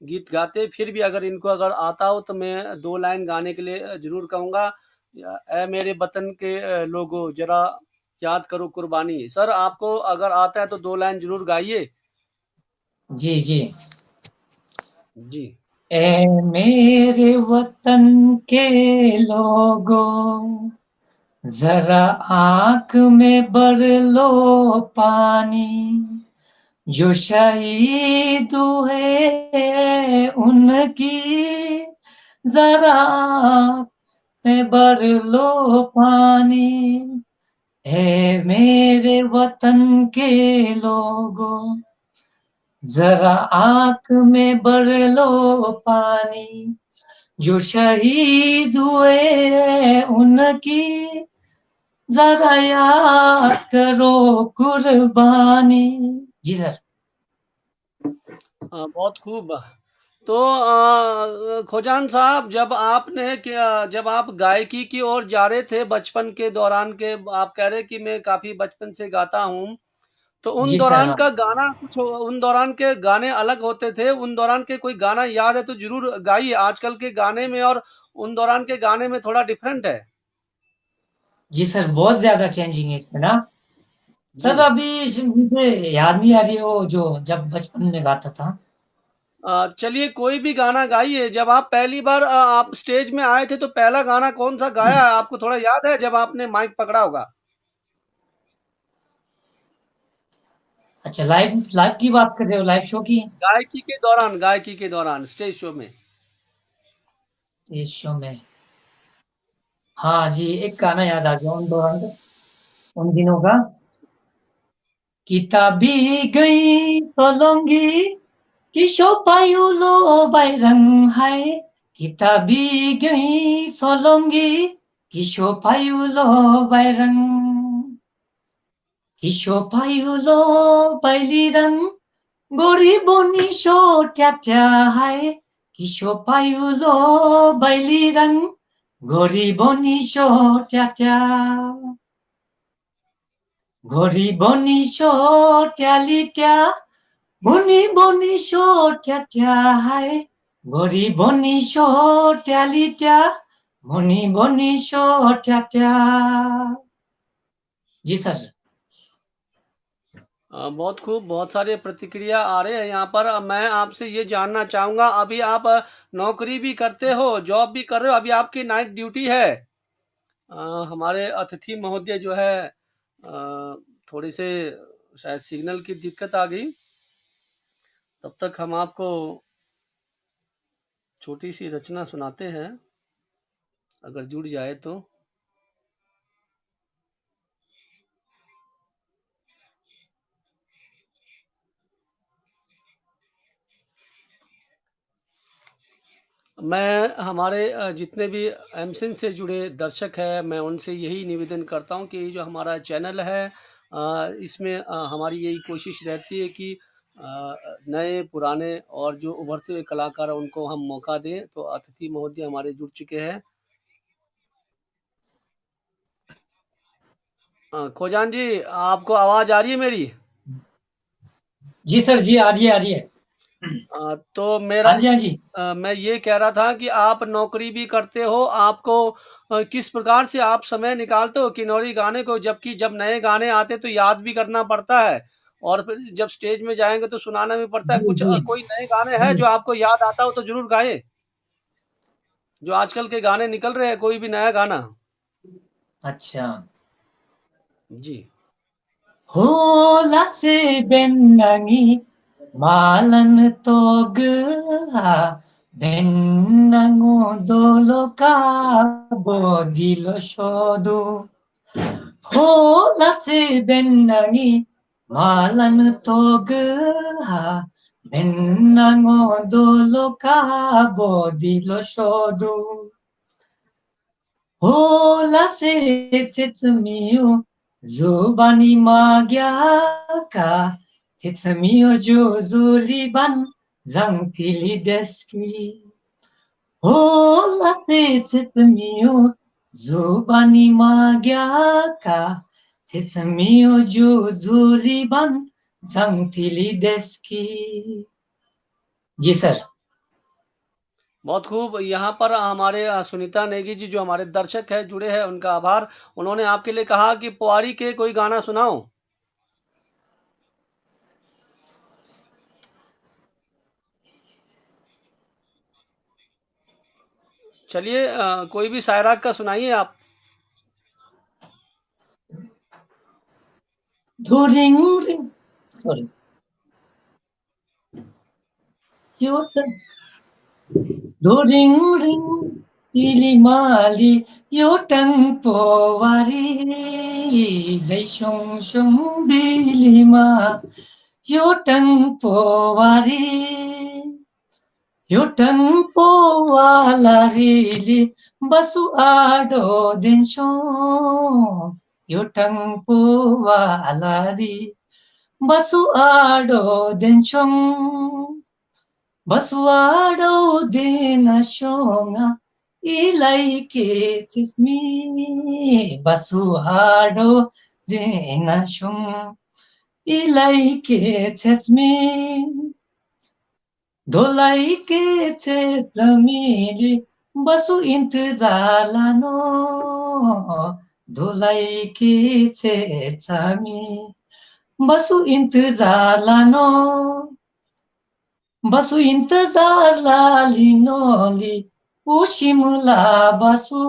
गीत गाते। फिर भी अगर इनको अगर आता हो तो मैं 2 लाइन गाने के लिए ज़रूर कहूँगा। ऐ मेरे वतन के लोगों ज़रा याद करो कुर्बानी। सर आपको अगर आता है तो 2 लाइन ज़रूर गाइए। जी जी जी। ए मेरे वतन के लोगों जरा आंख में भर लो पानी जो शहीद हुए उनकी जरा आंख में भर लो पानी है मेरे वतन के लोगों जरा आंख में भर लो पानी जो शहीद हुए उनकी जरा याद करो कुर्बानी जी सर बहुत खूब। तो खोजान साहब जब आप गायकी की ओर जा रहे थे बचपन के दौरान के आप कह रहे कि मैं काफ़ी बचपन से गाता हूँ। तो उन जी सर दौरान हाँ का गाना उन दौरान के गाने अलग होते थे। उन दौरान के कोई गाना याद है तो ज़रूर गाइए। आजकल के गाने में और उन दौरान के गाने में थोड़ा डिफरेंट है। जी सर, बहुत ज्यादा चेंजिंग है इसमें ना। जी। सर अभी मुझे याद नहीं आ रही वो जो जब बचपन में गाता था। चलिए कोई भी गाना गाइए। जब आप पहली बार आप स्टेज में आए थे तो पहला गाना कौन सा गाया है आपको थोड़ा याद है जब आपने माइक पकड़ा होगा? अच्छा, लाइव लाइव की बात कर रहे हो, लाइव शो की? गायकी के दौरान स्टेज शो में। इस शो में, हाँ जी, एक गाना याद आ गया उन दौरान का, उन दिनों का। किताबी गई तोलंगी किशो पायुलो बाइरंग हाय। किताबी गई सोलंगी किशो पायुलो बाइरंग। किशो पायुलो बाइलिरंग गोरी बोनी शो ट्या ट्या हाय। किशो पायुलो बाइलिरंग गोरी बोनी शो ट्या ट्या। गोरी बोनी शो ट्याली ट्या बोनी बोनी शो ट्या ट्या हाय। गोरी बोनी शो ट्याली ट्या बोनी बोनी शो ट्या ट्या। जी सर। बहुत खूब, बहुत सारे प्रतिक्रिया आ रहे हैं यहाँ पर। मैं आपसे ये जानना चाहूँगा, अभी आप नौकरी भी करते हो, जॉब भी कर रहे हो, अभी आपकी नाइट ड्यूटी है। अ, हमारे अतिथि महोदय जो है थोड़ी से शायद सिग्नल की दिक्कत आ गई। तब तक हम आपको छोटी सी रचना सुनाते हैं, अगर जुड़ जाए तो। मैं हमारे जितने भी एमसिन से जुड़े दर्शक हैं, मैं उनसे यही निवेदन करता हूं कि ये जो हमारा चैनल है, इसमें हमारी यही कोशिश रहती है कि नए पुराने और जो उभरते हुए कलाकार हैं उनको हम मौका दें। तो अतिथि महोदय हमारे जुड़ चुके हैं। खोजान जी, आपको आवाज आ रही है मेरी? जी सर, जी आ रही है, आ रही है। तो मेरा हाँ जी, हाँ जी। मैं ये कह रहा था कि आप नौकरी भी करते हो, आपको किस प्रकार से आप समय निकालते हो किन्नौरी गाने को, जबकि जब नए गाने आते तो याद भी करना पड़ता है और फिर जब स्टेज में जाएंगे तो सुनाना भी पड़ता है। जी कुछ जी कोई नए गाने हैं जी। जो आपको याद आता हो तो जरूर गाए, जो आजकल के गाने निकल रहे हैं, कोई भी नया गाना। अच्छा। जी। होला से बेन्नंगी मालन तोग बेन्नंगो दोलो का बोदिलो शोदो। होला से बेन्नंगी मालन तोग बेन्नंगो दोलो का बोदिलो शोदो। होला से tetsumiyo zubani magyaka tetsumiyo jozuriban zangtili deski. होला से tetsumiyo zubani magyaka tetsumiyo jozuriban zangtili deski। जी सर। बहुत खूब। यहाँ पर हमारे सुनीता नेगी जी जो हमारे दर्शक है जुड़े हैं, उनका आभार। उन्होंने आपके लिए कहा कि पुआरी के कोई गाना सुनाओ। चलिए कोई भी शायरात का सुनाइए आप। धुरिंग sorry, Doring ring ili mali yo tang po wari dai shong shong bili ma yo tang po wari yo tang po wala li basu ado din shong yo tang po wala ri basu ado din shong Basuado de Nashonga, Ilaike tis me. Basuado de Nashonga, Ilaike tis me. Dolaike tis me. Basu इन्तजार लानो धुलाई की छे छामी बसु इन्तजार लानो बसु इन्तजार लालिनोली उशिमुला बसु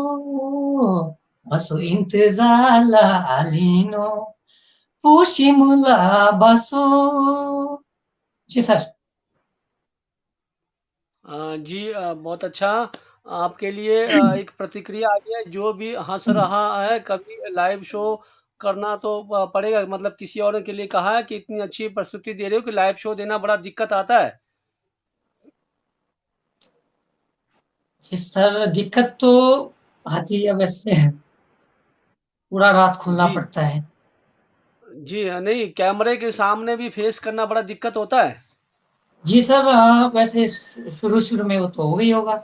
बसु इन्तजार लालिनो उशिमुला बसु जी sir. जी बहुत अच्छा। आपके लिए एक प्रतिक्रिया आ गया है, जो भी हँस रहा है, कभी लाइव शो करना तो पड़ेगा। मतलब किसी और ने के लिए कहा है कि इतनी अच्छी प्रस्तुति दे रहे हो कि लाइव शो देना बड़ा दिक्कत आता है। जी सर, दिक्कत तो आती है वैसे, पूरा रात खोलना जी, पड़ता है। जी नहीं, कैमरे के सामने भी फेस करना बड़ा दिक्कत होता है। जी सर, वैसे शुरू-शुरू में वो तो हो गई होगा।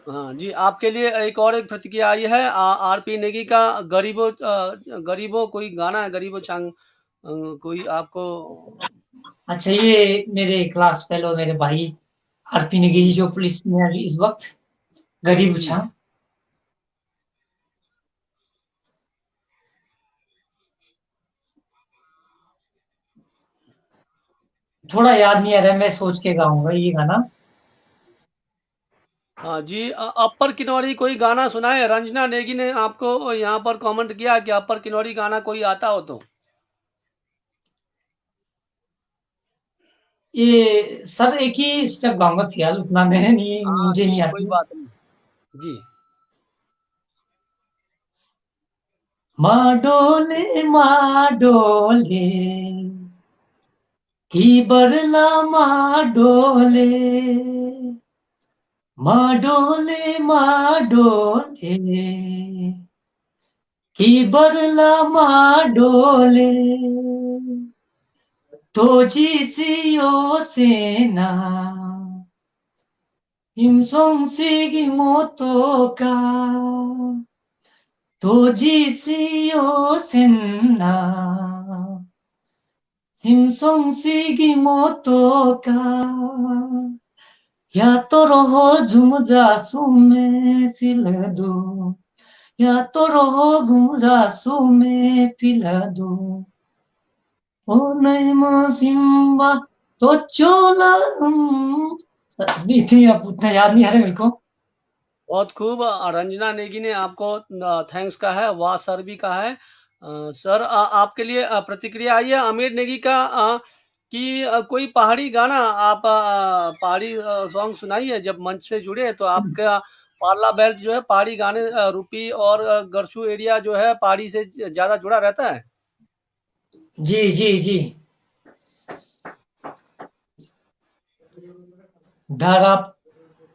हाँ जी, आपके लिए एक प्रतिक्रिया आई है। आरपी नेगी का गरीबों कोई गाना है, गरीबो चांग कोई आपको। अच्छा, ये मेरे क्लास फेलो मेरे भाई आरपी नेगी जी जो पुलिस में है अभी इस वक़्त, गरीब जी, छा। थोड़ा याद नहीं आ रहा है, मैं सोच के गाऊँगा ये गाना। हाँ जी, अप्पर किन्नौरी कोई गाना सुनाए। रंजना नेगी ने आपको यहाँ पर कमेंट किया कि अप्पर किन्नौरी गाना कोई आता हो तो। ये सर एक ही स्टेप गाऊँगा फ़िलहाल, उतना मैंने नहीं हाँ मुझे जी, नहीं कोई आती। बात नहीं। जी, माँ डोले की बरला माँ डोले माँ डोले की बरला माँ डोले तो जिसियो सेना हिमसोंग सिगी मोतोका तो जिसियो सेना हिमसोंग सिगी मोतोका या तो रहो झुम जासू में फिल दो या तो रहो घुम जासू में फिल दो ओ नहीं माँ सिम्बा तो चोला दी थी अब उतना याद नहीं आ रहा मेरे को। बहुत खूब। रंजना नेगी ने आपको थैंक्स कहा है, वाह सर भी कहा है। सर, आपके लिए प्रतिक्रिया आई है आमिर नेगी का, कि कोई पहाड़ी गाना आप पहाड़ी सॉन्ग सुनाइए। जब मंच से जुड़े तो आपका पार्ला बेल्ट जो है पहाड़ी गाने, रूपी और गरसू एरिया जो है पहाड़ी से ज़्यादा जुड़ा रहता है। जी जी जी। धारा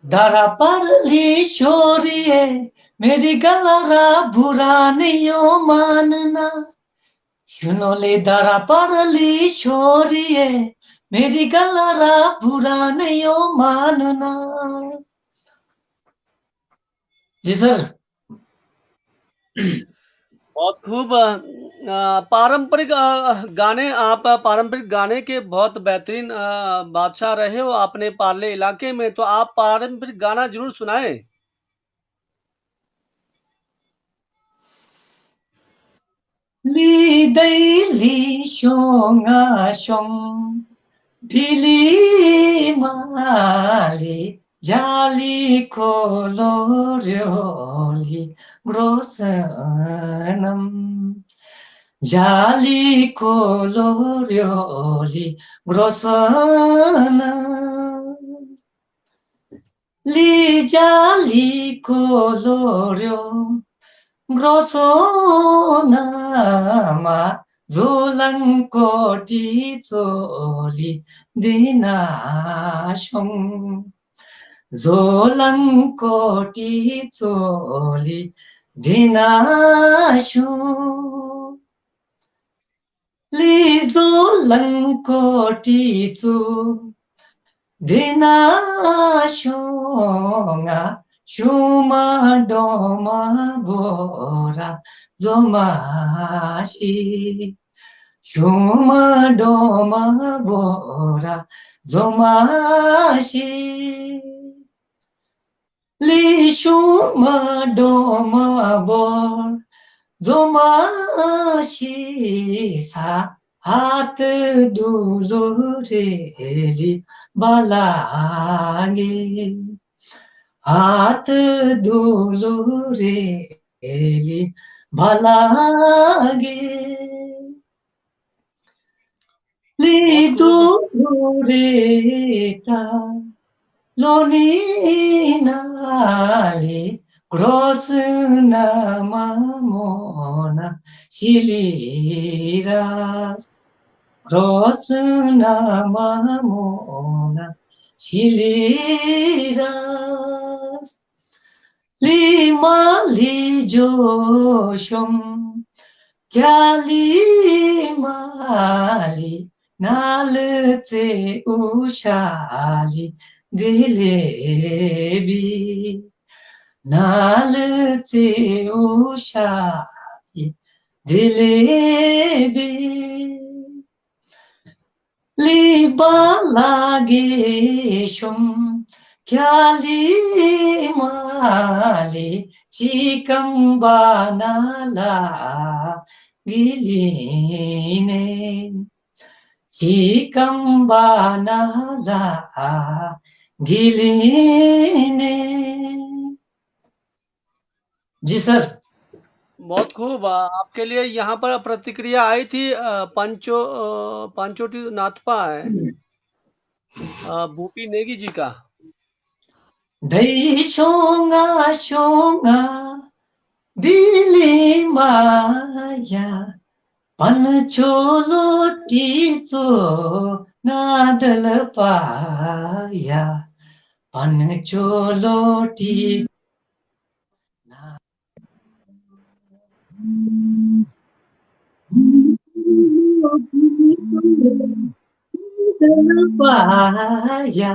धारा परली छोरिए मेरी गलरा बुरा नहीं हो मानना सुनोले धारा परली छोरिए मेरी गलरा बुरा नहीं हो मानना। जी सर। बहुत खूब। पारंपरिक गाने, आप पारंपरिक गाने के बहुत बेहतरीन बादशाह रहे हो अपने पार्ले इलाके में, तो आप पारंपरिक गाना ज़रूर सुनाएँ। लिदैली सोङासोङ ढिलिमाली जालीको लोर्योली ग्रोसनम जालीको लोर्योली ग्रोसनम लिजालीको लोर्यो ग्रोसोनामा जोलङ्कोटी चोली दिनासोङ जोलङ्कोटी चोली दिनासोङ लिजोलङ्कोटी चो दिनासोङा सुमा डोमा बोरा जोमासी सुमा डोमा बोरा जोमासी Li shuma doma bor zoma shi sa hat dulureli balage hat dulureli balage li बहुत खूब। dulureta Loninali grosna mamona shiliras grosna mamona shiliras lima li joshom kyali mali nalse ushali dilebi nalse ushali dilebi liba lageshum kyali mali chikamba nala giline chikamba nala giline जी sir बहुत खूब। आपके लिए यहाँ पर प्रतिक्रिया आई थी पंचोटी नाथपा है भूपी नेगी जी का। दई शोंगा शोंगा बिली माया पंचोलो टीचो नादल पाया पंचोलो टी पाया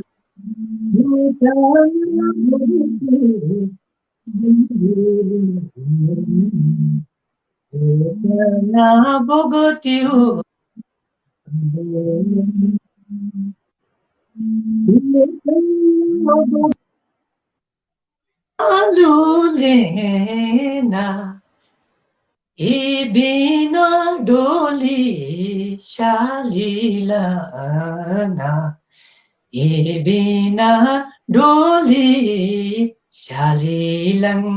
ना भोगत्यो आलुलेना Ibina doli shalilana Ibina doli shalilang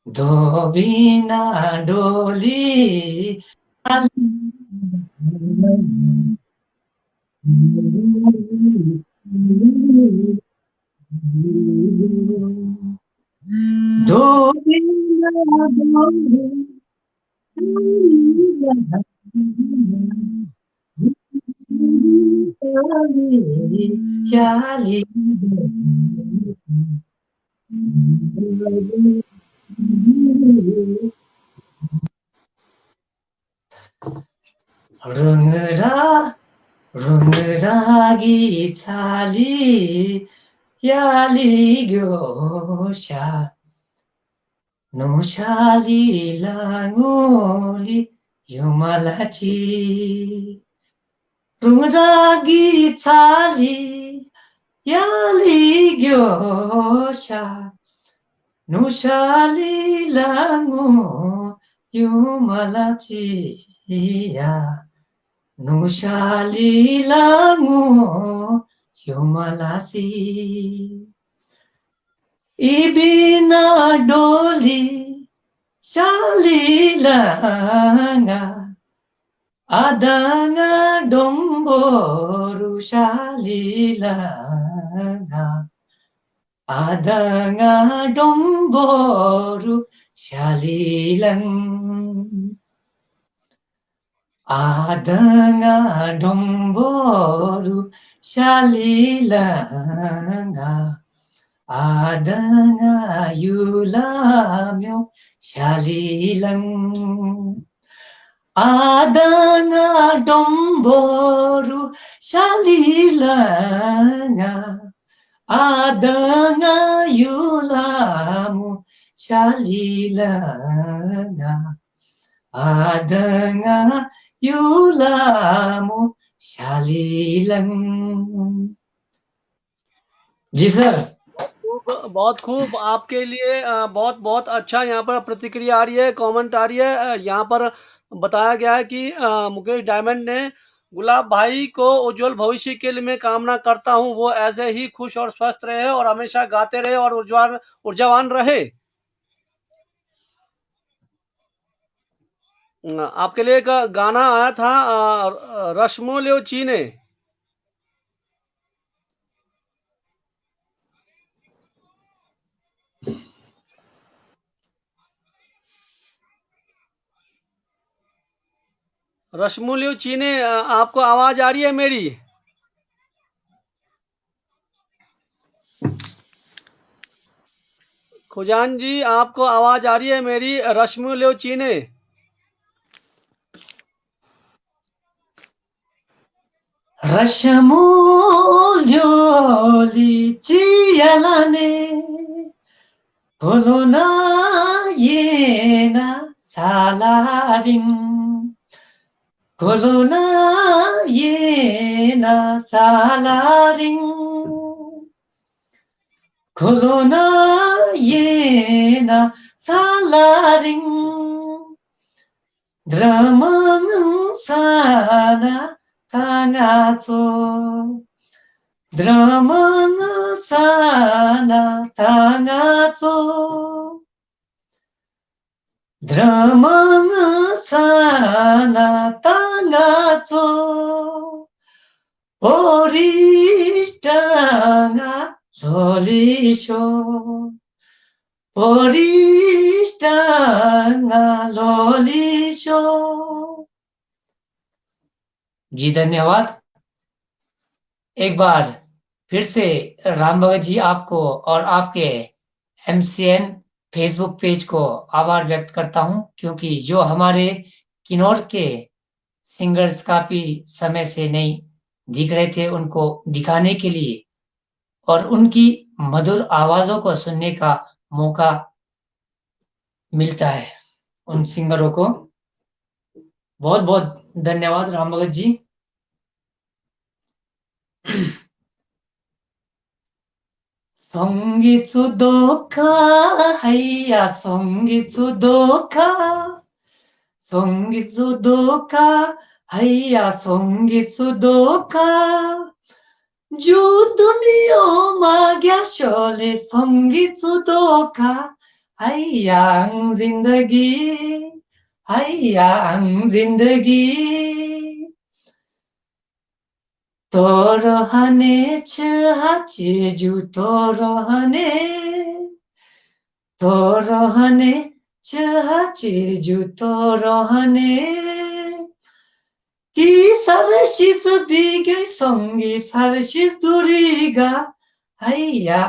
Dobina doli Dobina doli Yali Rungera Rungeragi tali Yali gyosha No shali langoli Yumalachi Rungeragi tali Yali gyosha No shali lango Yumalachi ya No shali lango Yumalasi Ibina doli shali langa Adanga domboru shali langa Adanga domboru shali lang Adanga domboru shalilanga Adanga yulamyo shalilang Adanga domboru shalilanga Adanga yulamu shalilanga Adanga yulamu shalilang जी sir बहुत खूब आपके लिए बहुत बहुत अच्छा यहाँ पर प्रतिक्रिया आ रही है, कमेंट आ रही है। यहाँ पर बताया गया है कि मुकेश डायमंड ने गुलाब भाई को उज्जवल भविष्य के लिए मैं कामना करता हूँ, वो ऐसे ही खुश और स्वस्थ रहे और हमेशा गाते रहे और ऊर्जावान रहे। आपके लिए एक गाना आया था, रश्मो लियो चीने। रश्मो लियो चीने, आपको आवाज आ रही है मेरी? खुजान जी, आपको आवाज आ रही है मेरी? रश्मो लियो चीने। Rashamulyo chiyalane kolona yena salaring kolona yena salaring kolona yena salaring dramang sana tangazo 드라마는 사나 당하죠. 드라마는 사나 당하죠. 오리스타가 로리쇼. 오리स्टा가 로리शो। जी धन्यवाद। एक बार फिर से राम भगत जी आपको और आपके एमसीएन फेसबुक पेज को आभार व्यक्त करता हूं, क्योंकि जो हमारे किन्नौर के सिंगर्स काफी समय से नहीं दिख रहे थे, उनको दिखाने के लिए और उनकी मधुर आवाजों को सुनने का मौका मिलता है उन सिंगरों को। बहुत बहुत धन्यवाद राम भगत जी। संगीत सुदोखा हैया संगीत सुदोखा संगीत सुदोखा हैया संगीत सुदोखा जो दुनिया माग्या शोले संगीत सुदोखा हैया जिंदगी हैया जिंदगी तोरहने चहाचेजु तोरहने चहाचेजु तोरहने कि सारसिस बिगै संगी सारसिस दुरिगा हैया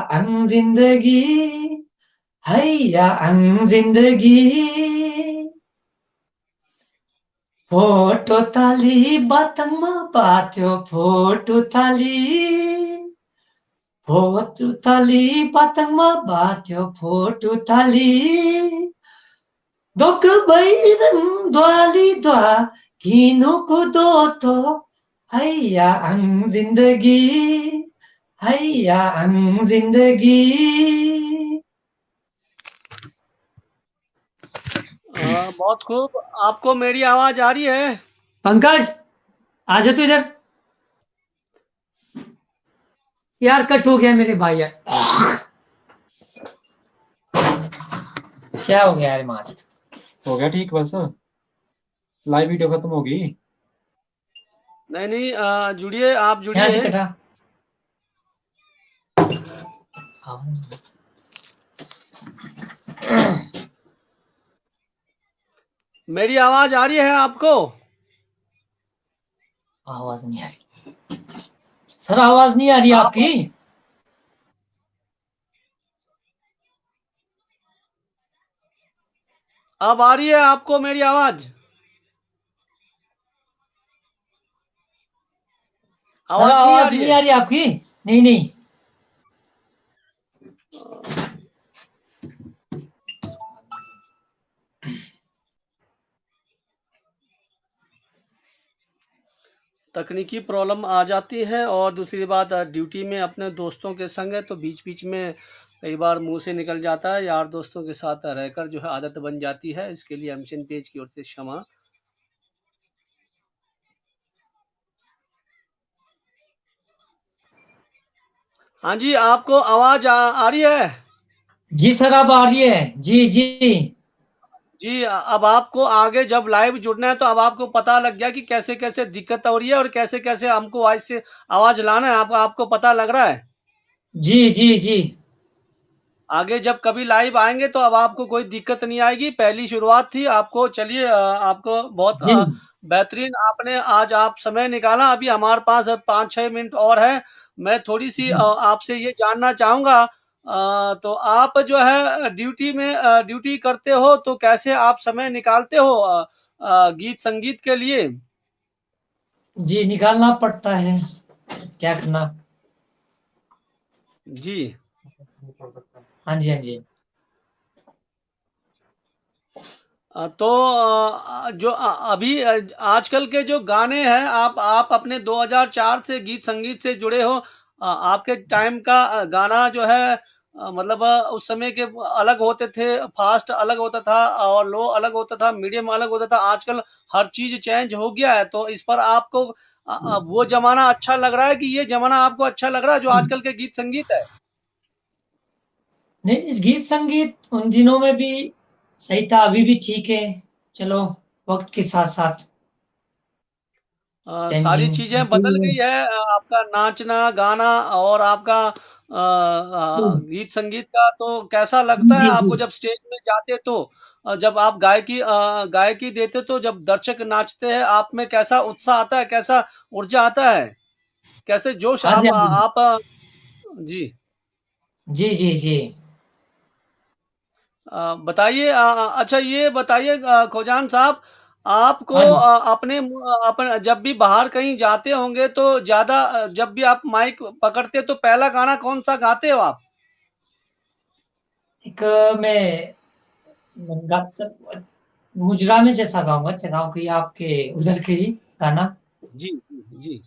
जिंदगी फोटो ताली बातङमा बाट्यो फोटो ताली बातङमा बाट्यो फोटो ताली दोक बैरङ द्वाली द्वा किनुको दोतो हैया जिंदगी बहुत खूब। आपको मेरी आवाज आ रही है? पंकज आ जा तो इधर यार, कट हो गया मेरे भाई यार। क्या हो गया यार? मास्ट हो गया ठीक, बस लाइव वीडियो खत्म हो गई। नहीं नहीं, जुड़िए, आप यहाँ से जुड़िए। कटा। मेरी आवाज आ रही है आपको? आवाज नहीं आ रही सर, आवाज नहीं आ रही आपकी। अब आ रही है आपको मेरी आवाज? सर आवाज नहीं आ आवाज रही नहीं है? आ रही आपकी। नहीं नहीं, तकनीकी प्रॉब्लम आ जाती है, और दूसरी बात ड्यूटी में अपने दोस्तों के संग है, तो बीच बीच में कई बार मुँह से निकल जाता है, यार दोस्तों के साथ रहकर जो है आदत बन जाती है, इसके लिए एमसीन पेज की ओर से क्षमा। हाँ जी, आपको आवाज़ आ रही है? जी सर, अब आ रही है। जी जी जी, अब आपको आगे जब लाइव जुड़ना है तो अब आपको पता लग गया कि कैसे-कैसे दिक्कत हो रही है और कैसे-कैसे हमको वॉइस से आवाज़ लाना है, आपको पता लग रहा है? जी जी जी आगे जब कभी लाइव आएँगे तो अब आपको कोई दिक्कत नहीं आएगी, पहली शुरुआत थी आपको चलिए आपको बहुत जी बेहतरीन आपने आज आप समय निकाला, अभी हमारे पास 5-6 मिनट और है। मैं थोड़ी-सी जी आपसे ये जानना चाहूँगा तो आप जो है ड्यूटी में ड्यूटी करते हो तो कैसे आप समय निकालते हो गीत-संगीत के लिए? जी, निकालना पड़ता है, क्या करना। जी। हाँ जी, हाँ जी। तो जो अभी आजकल के जो गाने हैं आप अपने 2004 से गीत संगीत से जुड़े हो आपके टाइम का गाना जो है मतलब उस समय के वो अलग होते थे फास्ट अलग होता था और लो अलग होता था मीडियम अलग होता था आजकल हर चीज चेंज हो गया है तो इस पर आपको वो जमाना अच्छा लग रहा है कि ये जमाना आपको अच्छा लग रहा है जो आजकल के गीत संगीत है नहीं, इस गीत संगीत उन दिनों में भी सही था, अभी भी ठीक है। चलो, वक्त के साथ साथ सारी चेंजिंग चीजें होती बदल है। गई है आपका नाचना गाना और आपका गीत संगीत का तो कैसा लगता है जी जी आपको जब स्टेज में जाते तो जब आप गायकी देते तो जब दर्शक नाचते हैं आप में कैसा उत्साह आता है कैसा ऊर्जा आता है कैसे जोश हाँ जी, हाँ जी। जी जी जी जी बताइए अच्छा ये बताइए खोजान साहब आपको हाँ जी। अपने जब भी बाहर कहीं जाते होंगे तो ज़्यादा जब भी आप माइक पकड़ते तो पहला गाना कौन-सा गाते हो आप? एक मैं मुजरा में जैसा गाऊंगा, गाँव की आपके उधर के ही गाना। जी, जी, जी।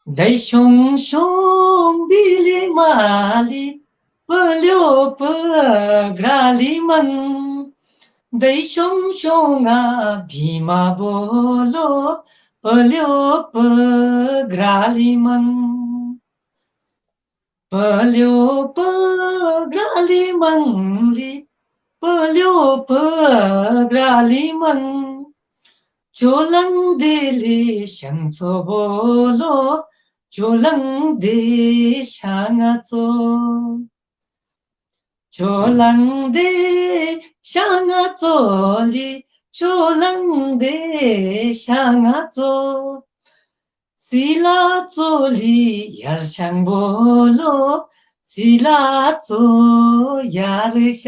दैशोंशों बिलिमाली पल्योप ग्रालिमन दैशोंशोंगा भीमा बोलो पल्योप ग्रालिमन पल्योप ग्रालिमनली पल्योप ग्रालिमन 조랑들이 샹소볼로 조랑대 샹아조 조랑대 샹아조리 조랑대 샹아조 실라조리 야르샹볼로 실라조 야르샹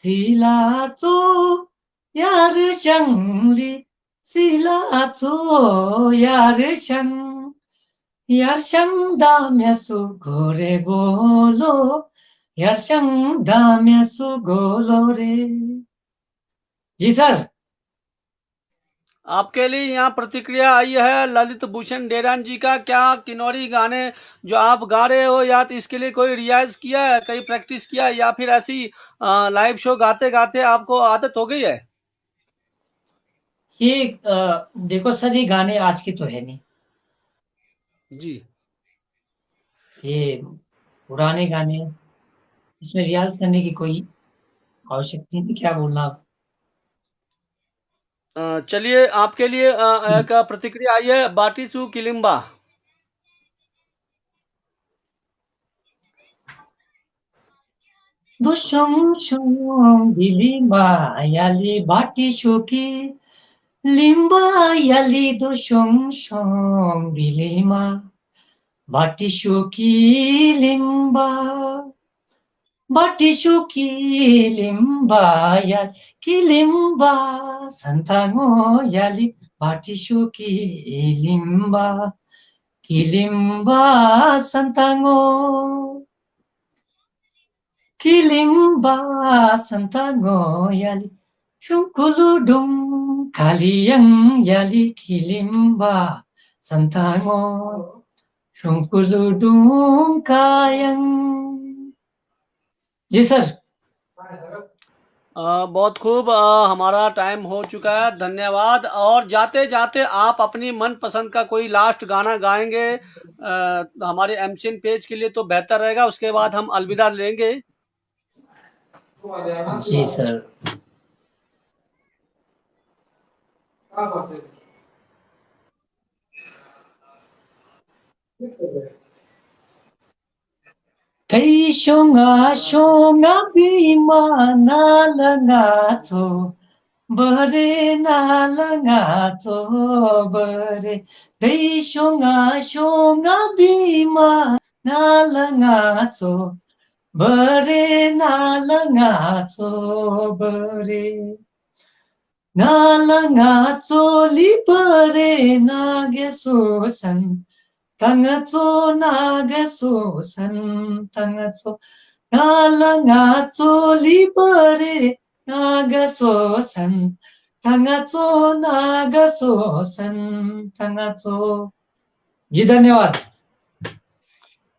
希腊族亚日乡里，希腊族亚日乡，亚乡大面苏格雷波罗，亚乡大面苏格罗रे। जी सर। आपके लिए यहाँ प्रतिक्रिया आई है ललित भूषण डेरान जी का क्या किन्नौरी गाने जो आप गा रहे हो या तो इसके लिए कोई रियाज़ किया है, कहीं प्रैक्टिस किया है या फिर ऐसी लाइव शो गाते-गाते आपको आदत हो गई है? ये देखो सर, ये गाने आज के तो है नहीं, जी। ये पुराने गाने, इसमें रियाज करने की कोई आवश्यकता नहीं। क्या बोलना आप? चलिए आपके लिए एक प्रतिक्रिया आई है बाटीसू किलिम्बा। दोशों बिलिम्बा याली बाटी शोकी लिम्बा याली दोशों बिलिमा बाटी शोकी लिम्बा बाटी शोकी लिम्बा याली किलिम्बा संतांगो याली बाटी शोकी लिम्बा किलिम्बा संतांगो किलिम्बा संतांगो याली 슝kuludum kaliyang yali kilimba santango शुंकुलुडुम कायंग। जी सर। बहुत खूब। हमारा टाइम हो चुका है, धन्यवाद। और जाते जाते आप अपनी मनपसंद का कोई लास्ट गाना गाएंगे हमारे एमसीएन पेज के लिए तो बेहतर रहेगा, उसके बाद हम अलविदा लेंगे। जी sir. Thấy shonga shonga bima na langa to bare na langa to bare. Thấy shonga shonga bima na langa to bare na langa to bare. Na langa to li bare na geso san. Tangatso nagaso san tangatso nalangatso libere nagaso san tangatso nagaso san tangatso। जी धन्यवाद।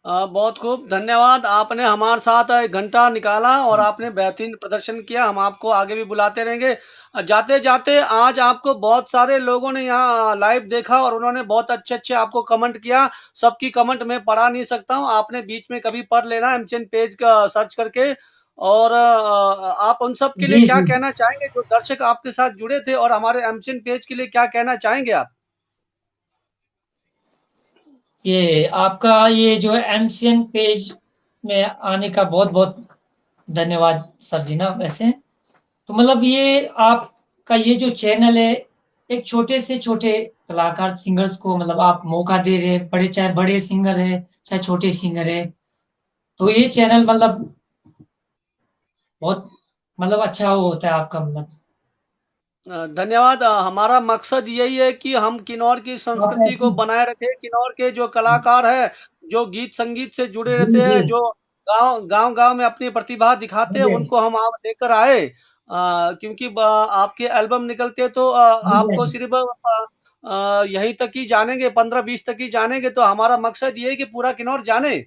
बहुत खूब धन्यवाद। आपने हमारे साथ 1 घंटा निकाला और आपने बेहतरीन प्रदर्शन किया। हम आपको आगे भी बुलाते रहेंगे। जाते जाते आज आपको बहुत सारे लोगों ने यहाँ लाइव देखा और उन्होंने बहुत अच्छे अच्छे आपको कमेंट किया। सबकी कमेंट मैं पढ़ा नहीं सकता हूँ, आपने बीच में कभी पढ़ लेना एमचेन पेज का सर्च करके। और आप उन सब के लिए जी क्या जी। कहना चाहेंगे जो दर्शक आपके साथ जुड़े थे, और हमारे एमचेन पेज के लिए क्या कहना चाहेंगे आप? ये आपका ये जो एमसीएन पेज में आने का बहुत बहुत धन्यवाद सर जी ना। वैसे तो मतलब ये आपका ये जो चैनल है, एक छोटे से छोटे कलाकार सिंगर्स को मतलब आप मौका दे रहे हैं, बड़े चाहे बड़े सिंगर है चाहे छोटे सिंगर है। तो ये चैनल मतलब बहुत मतलब अच्छा वो होता है आपका मतलब। धन्यवाद। हमारा मकसद यही है कि हम किन्नौर की आप संस्कृति को ऐसी। बनाए रखें। किन्नौर के जो कलाकार हैं, जो गीत संगीत से जुड़े जी रहते जी। हैं, जो गांव गांव में अपनी प्रतिभा दिखाते हैं, जी उनको हम आप लेकर आए। क्योंकि आपके एल्बम निकलते हैं तो आपको जी। सिर्फ यहीं तक ही जानेंगे, 15-20 तक ही जानेंगे। तो हमारा मकसद ये है कि पूरा किन्नौर जाने।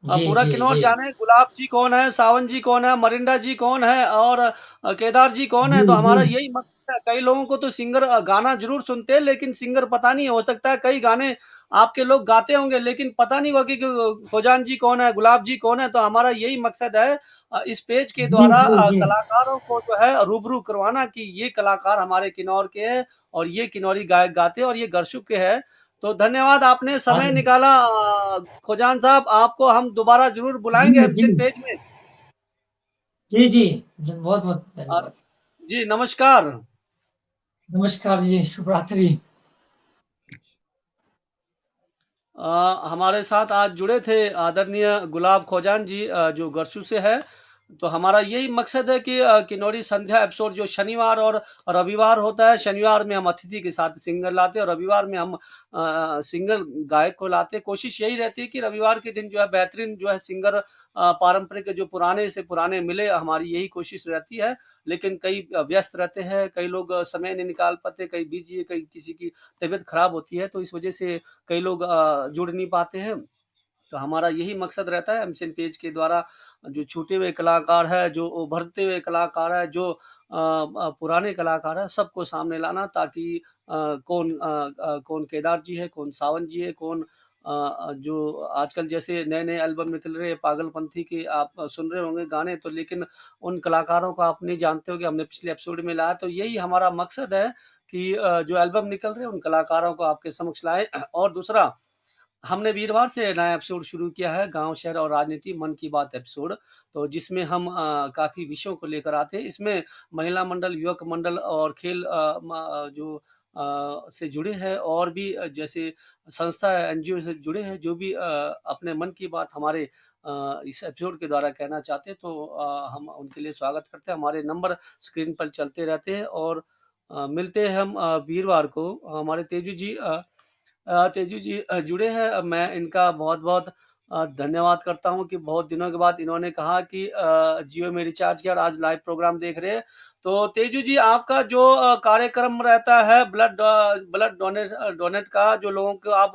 जी पूरा जी किन्नौर जी। जाने गुलाब जी कौन है, सावन जी कौन है, मरिंडा जी कौन है, और केदार जी कौन है। जी तो जी। हमारा यही मकसद है। कई लोगों को तो सिंगर गाना जरूर सुनते हैं, लेकिन सिंगर पता नहीं है। हो सकता है कई गाने आपके लोग गाते होंगे, लेकिन पता नहीं होगा कि खोजान जी कौन है, गुलाब जी कौन है। तो हमारा यही मकसद है इस पेज के जी द्वारा जी जी। कलाकारों को जो है रूबरू करवाना कि ये कलाकार हमारे किन्नौर के हैं, और ये किन्नौरी गायक गाते हैं, और ये गरसुक के हैं। तो धन्यवाद, आपने हाँ समय सर। निकाला। खुजान साहब, आपको हम दोबारा जरूर बुलाएंगे जी जी। एमसीन पेज में। जी जी। बहुत बहुत अ, धन्यवाद। जी नमस्कार। नमस्कार जी, शुभ रात्रि। हमारे साथ आज जुड़े थे आदरणीय गुलाब खोजान जी, जो गरसू से है। तो हमारा यही मकसद है कि किन्नौरी संध्या एपिसोड जो शनिवार और रविवार होता है, शनिवार में हम अतिथि के साथ सिंगर लाते हैं और रविवार में हम सिंगर गायक को लाते हैं। कोशिश यही रहती है कि रविवार के दिन जो है बेहतरीन जो है सिंगर पारंपरिक जो पुराने से पुराने मिले, हमारी यही कोशिश रहती है। लेकिन कई व्यस्त रहते हैं, कई लोग समय नहीं निकाल पाते, कई बिजी है, कई किसी की तबीयत खराब होती है, तो इस वजह से कई लोग जुड़ नहीं पाते हैं। तो हमारा यही मकसद रहता है एमसीएन पेज के द्वारा जो छूटे हुए कलाकार है, जो उभरते हुए कलाकार है, जो पुराने कलाकार है, सबको सामने लाना, ताकि कौन केदार जी है, कौन सावन जी है, कौन जो आजकल जैसे नए नए एल्बम निकल रहे हैं पागलपंथी के, आप सुन रहे होंगे गाने तो, लेकिन उन कलाकारों को आप नहीं जानते हो कि हमने पिछले एपिसोड में लाया। तो यही हमारा मकसद है कि जो एल्बम निकल रहे हैं उन कलाकारों को आपके समक्ष लाए। और दूसरा, हमने वीरवार से नया एपिसोड शुरू किया है, गांव शहर और राजनीति मन की बात एपिसोड। तो जिसमें हम काफी विषयों को लेकर आते हैं। इसमें महिला मंडल, युवक मंडल और खेल जो से जुड़े हैं, और भी जैसे संस्था एनजीओ से जुड़े हैं, जो भी अपने मन की बात हमारे इस एपिसोड के द्वारा कहना चाहते हैं, तो हम उनके लिए स्वागत करते हैं। हमारे नंबर स्क्रीन पर चलते रहते हैं। और मिलते हैं हम वीरवार को। हमारे तेजू जी जुड़े हैं। मैं इनका बहुत-बहुत धन्यवाद करता हूँ कि बहुत दिनों के बाद इन्होंने कहा कि जियो में रिचार्ज किया और आज लाइव प्रोग्राम देख रहे हैं। तो तेजू जी, आपका जो कार्यक्रम रहता है ब्लड डोनेट का, जो लोगों को आप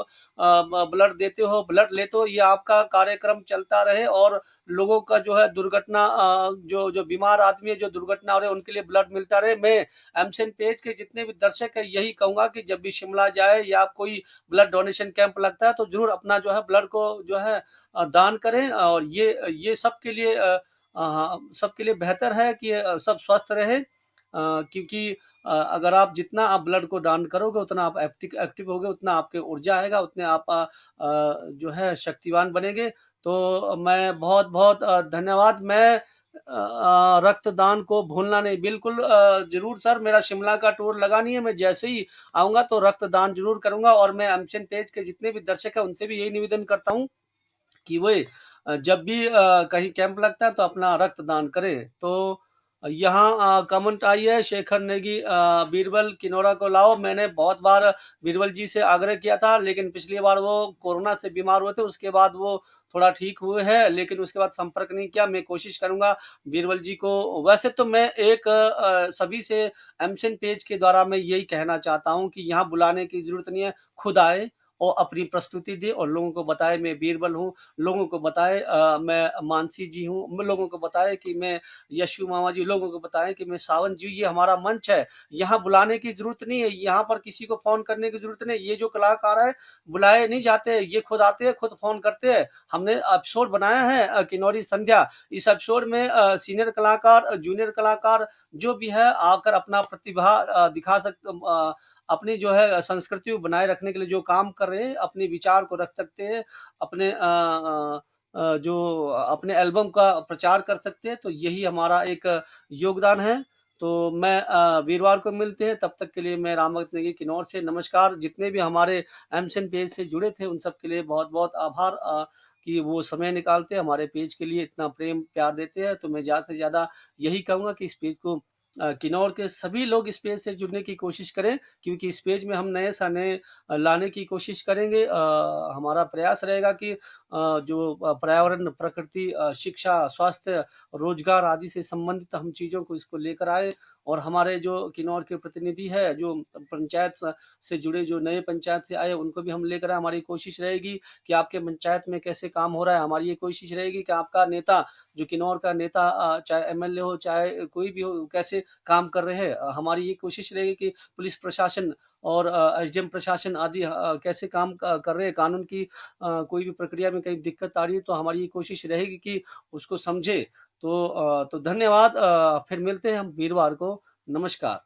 ब्लड देते हो, ब्लड लेते हो, ये आपका कार्यक्रम चलता रहे और लोगों का जो है दुर्घटना, जो जो बीमार आदमी है, जो दुर्घटना हो रही है, उनके लिए ब्लड मिलता रहे। मैं एमसन पेज के जितने भी दर्शक है यही कहूंगा कि जब भी शिमला जाए या कोई ब्लड डोनेशन कैंप लगता है तो जरूर अपना जो है ब्लड को जो है दान करें। और ये सबके लिए सबके लिए बेहतर है कि सब स्वस्थ रहे, क्योंकि अगर आप जितना आप ब्लड को दान करोगे उतना आप एक्टिव होगे, उतना आपके ऊर्जा आएगा, उतने आप जो है शक्तिवान बनेंगे। तो मैं बहुत बहुत धन्यवाद। मैं रक्तदान को भूलना नहीं, बिल्कुल जरूर सर, मेरा शिमला का टूर लगा नहीं है, मैं जैसे ही आऊंगा तो रक्तदान जरूर करूंगा। और मैं एमशन पेज के जितने भी दर्शक है उनसे भी यही निवेदन करता हूँ कि वे जब भी कहीं कैंप लगता है तो अपना रक्तदान करें। तो यहाँ कमेंट आई है, शेखर नेगी, बीरबल किनोरा को लाओ। मैंने बहुत बार बीरबल जी से आग्रह किया था, लेकिन पिछली बार वो कोरोना से बीमार हुए थे, उसके बाद वो थोड़ा ठीक हुए हैं, लेकिन उसके बाद संपर्क नहीं किया। मैं कोशिश करूंगा बीरबल जी को। वैसे तो मैं एक सभी से एमसन पेज के द्वारा मैं यही कहना चाहता हूँ कि यहाँ बुलाने की जरूरत नहीं है, खुद आए और अपनी प्रस्तुति दे और लोगों को बताए मैं बीरबल हूँ, लोगों को बताए मैं मानसी जी हूँ, लोगों को बताए कि मैं यशु मामा जी, लोगों को बताएं कि मैं सावन जी। ये हमारा मंच है, यहाँ बुलाने की जरूरत नहीं है, यहाँ पर किसी को फोन करने की जरूरत नहीं। ये जो कलाकार है बुलाए नहीं जाते, ये खुद आते हैं, खुद फोन करते हैं। हमने एपिसोड बनाया है किन्नौरी संध्या, इस एपिसोड में सीनियर कलाकार, जूनियर कलाकार जो भी है आकर अपना प्रतिभा दिखा सकते, अपनी जो है संस्कृति को बनाए रखने के लिए जो काम कर रहे हैं, अपने विचार को रख सकते हैं, अपने जो अपने एल्बम का प्रचार कर सकते हैं। तो यही हमारा एक योगदान है। तो मैं वीरवार को मिलते हैं, तब तक के लिए मैं रामभगत नेगी किन्नौर से नमस्कार। जितने भी हमारे एमसन पेज से जुड़े थे उन सब के लिए बहुत बहुत आभार कि वो समय निकालते हमारे पेज के लिए, इतना प्रेम प्यार देते हैं। तो मैं ज़्यादा से ज़्यादा यही कहूँगा कि इस पेज को किन्नौर के सभी लोग इस पेज से जुड़ने की कोशिश करें, क्योंकि इस पेज में हम नए सा नए लाने की कोशिश करेंगे। हमारा प्रयास रहेगा कि जो पर्यावरण, प्रकृति, शिक्षा, स्वास्थ्य, रोजगार आदि से संबंधित हम चीज़ों को इसको लेकर आए। और हमारे जो किन्नौर के प्रतिनिधि है, जो पंचायत से जुड़े, जो नए पंचायत से आए, उनको भी हम लेकर आए। हमारी कोशिश रहेगी कि आपके पंचायत में कैसे काम हो रहा है। हमारी ये कोशिश रहेगी कि आपका नेता, जो किन्नौर का नेता, चाहे एमएलए हो चाहे कोई भी हो, कैसे काम कर रहे हैं। हमारी ये कोशिश रहेगी कि पुलिस प्रशासन और एसडीएम प्रशासन आदि कैसे काम कर रहे हैं, कानून की कोई भी प्रक्रिया में कहीं दिक्कत आ रही है तो हमारी ये कोशिश रहेगी कि उसको समझे। तो धन्यवाद। फिर मिलते हैं हम वीरवार को। नमस्कार।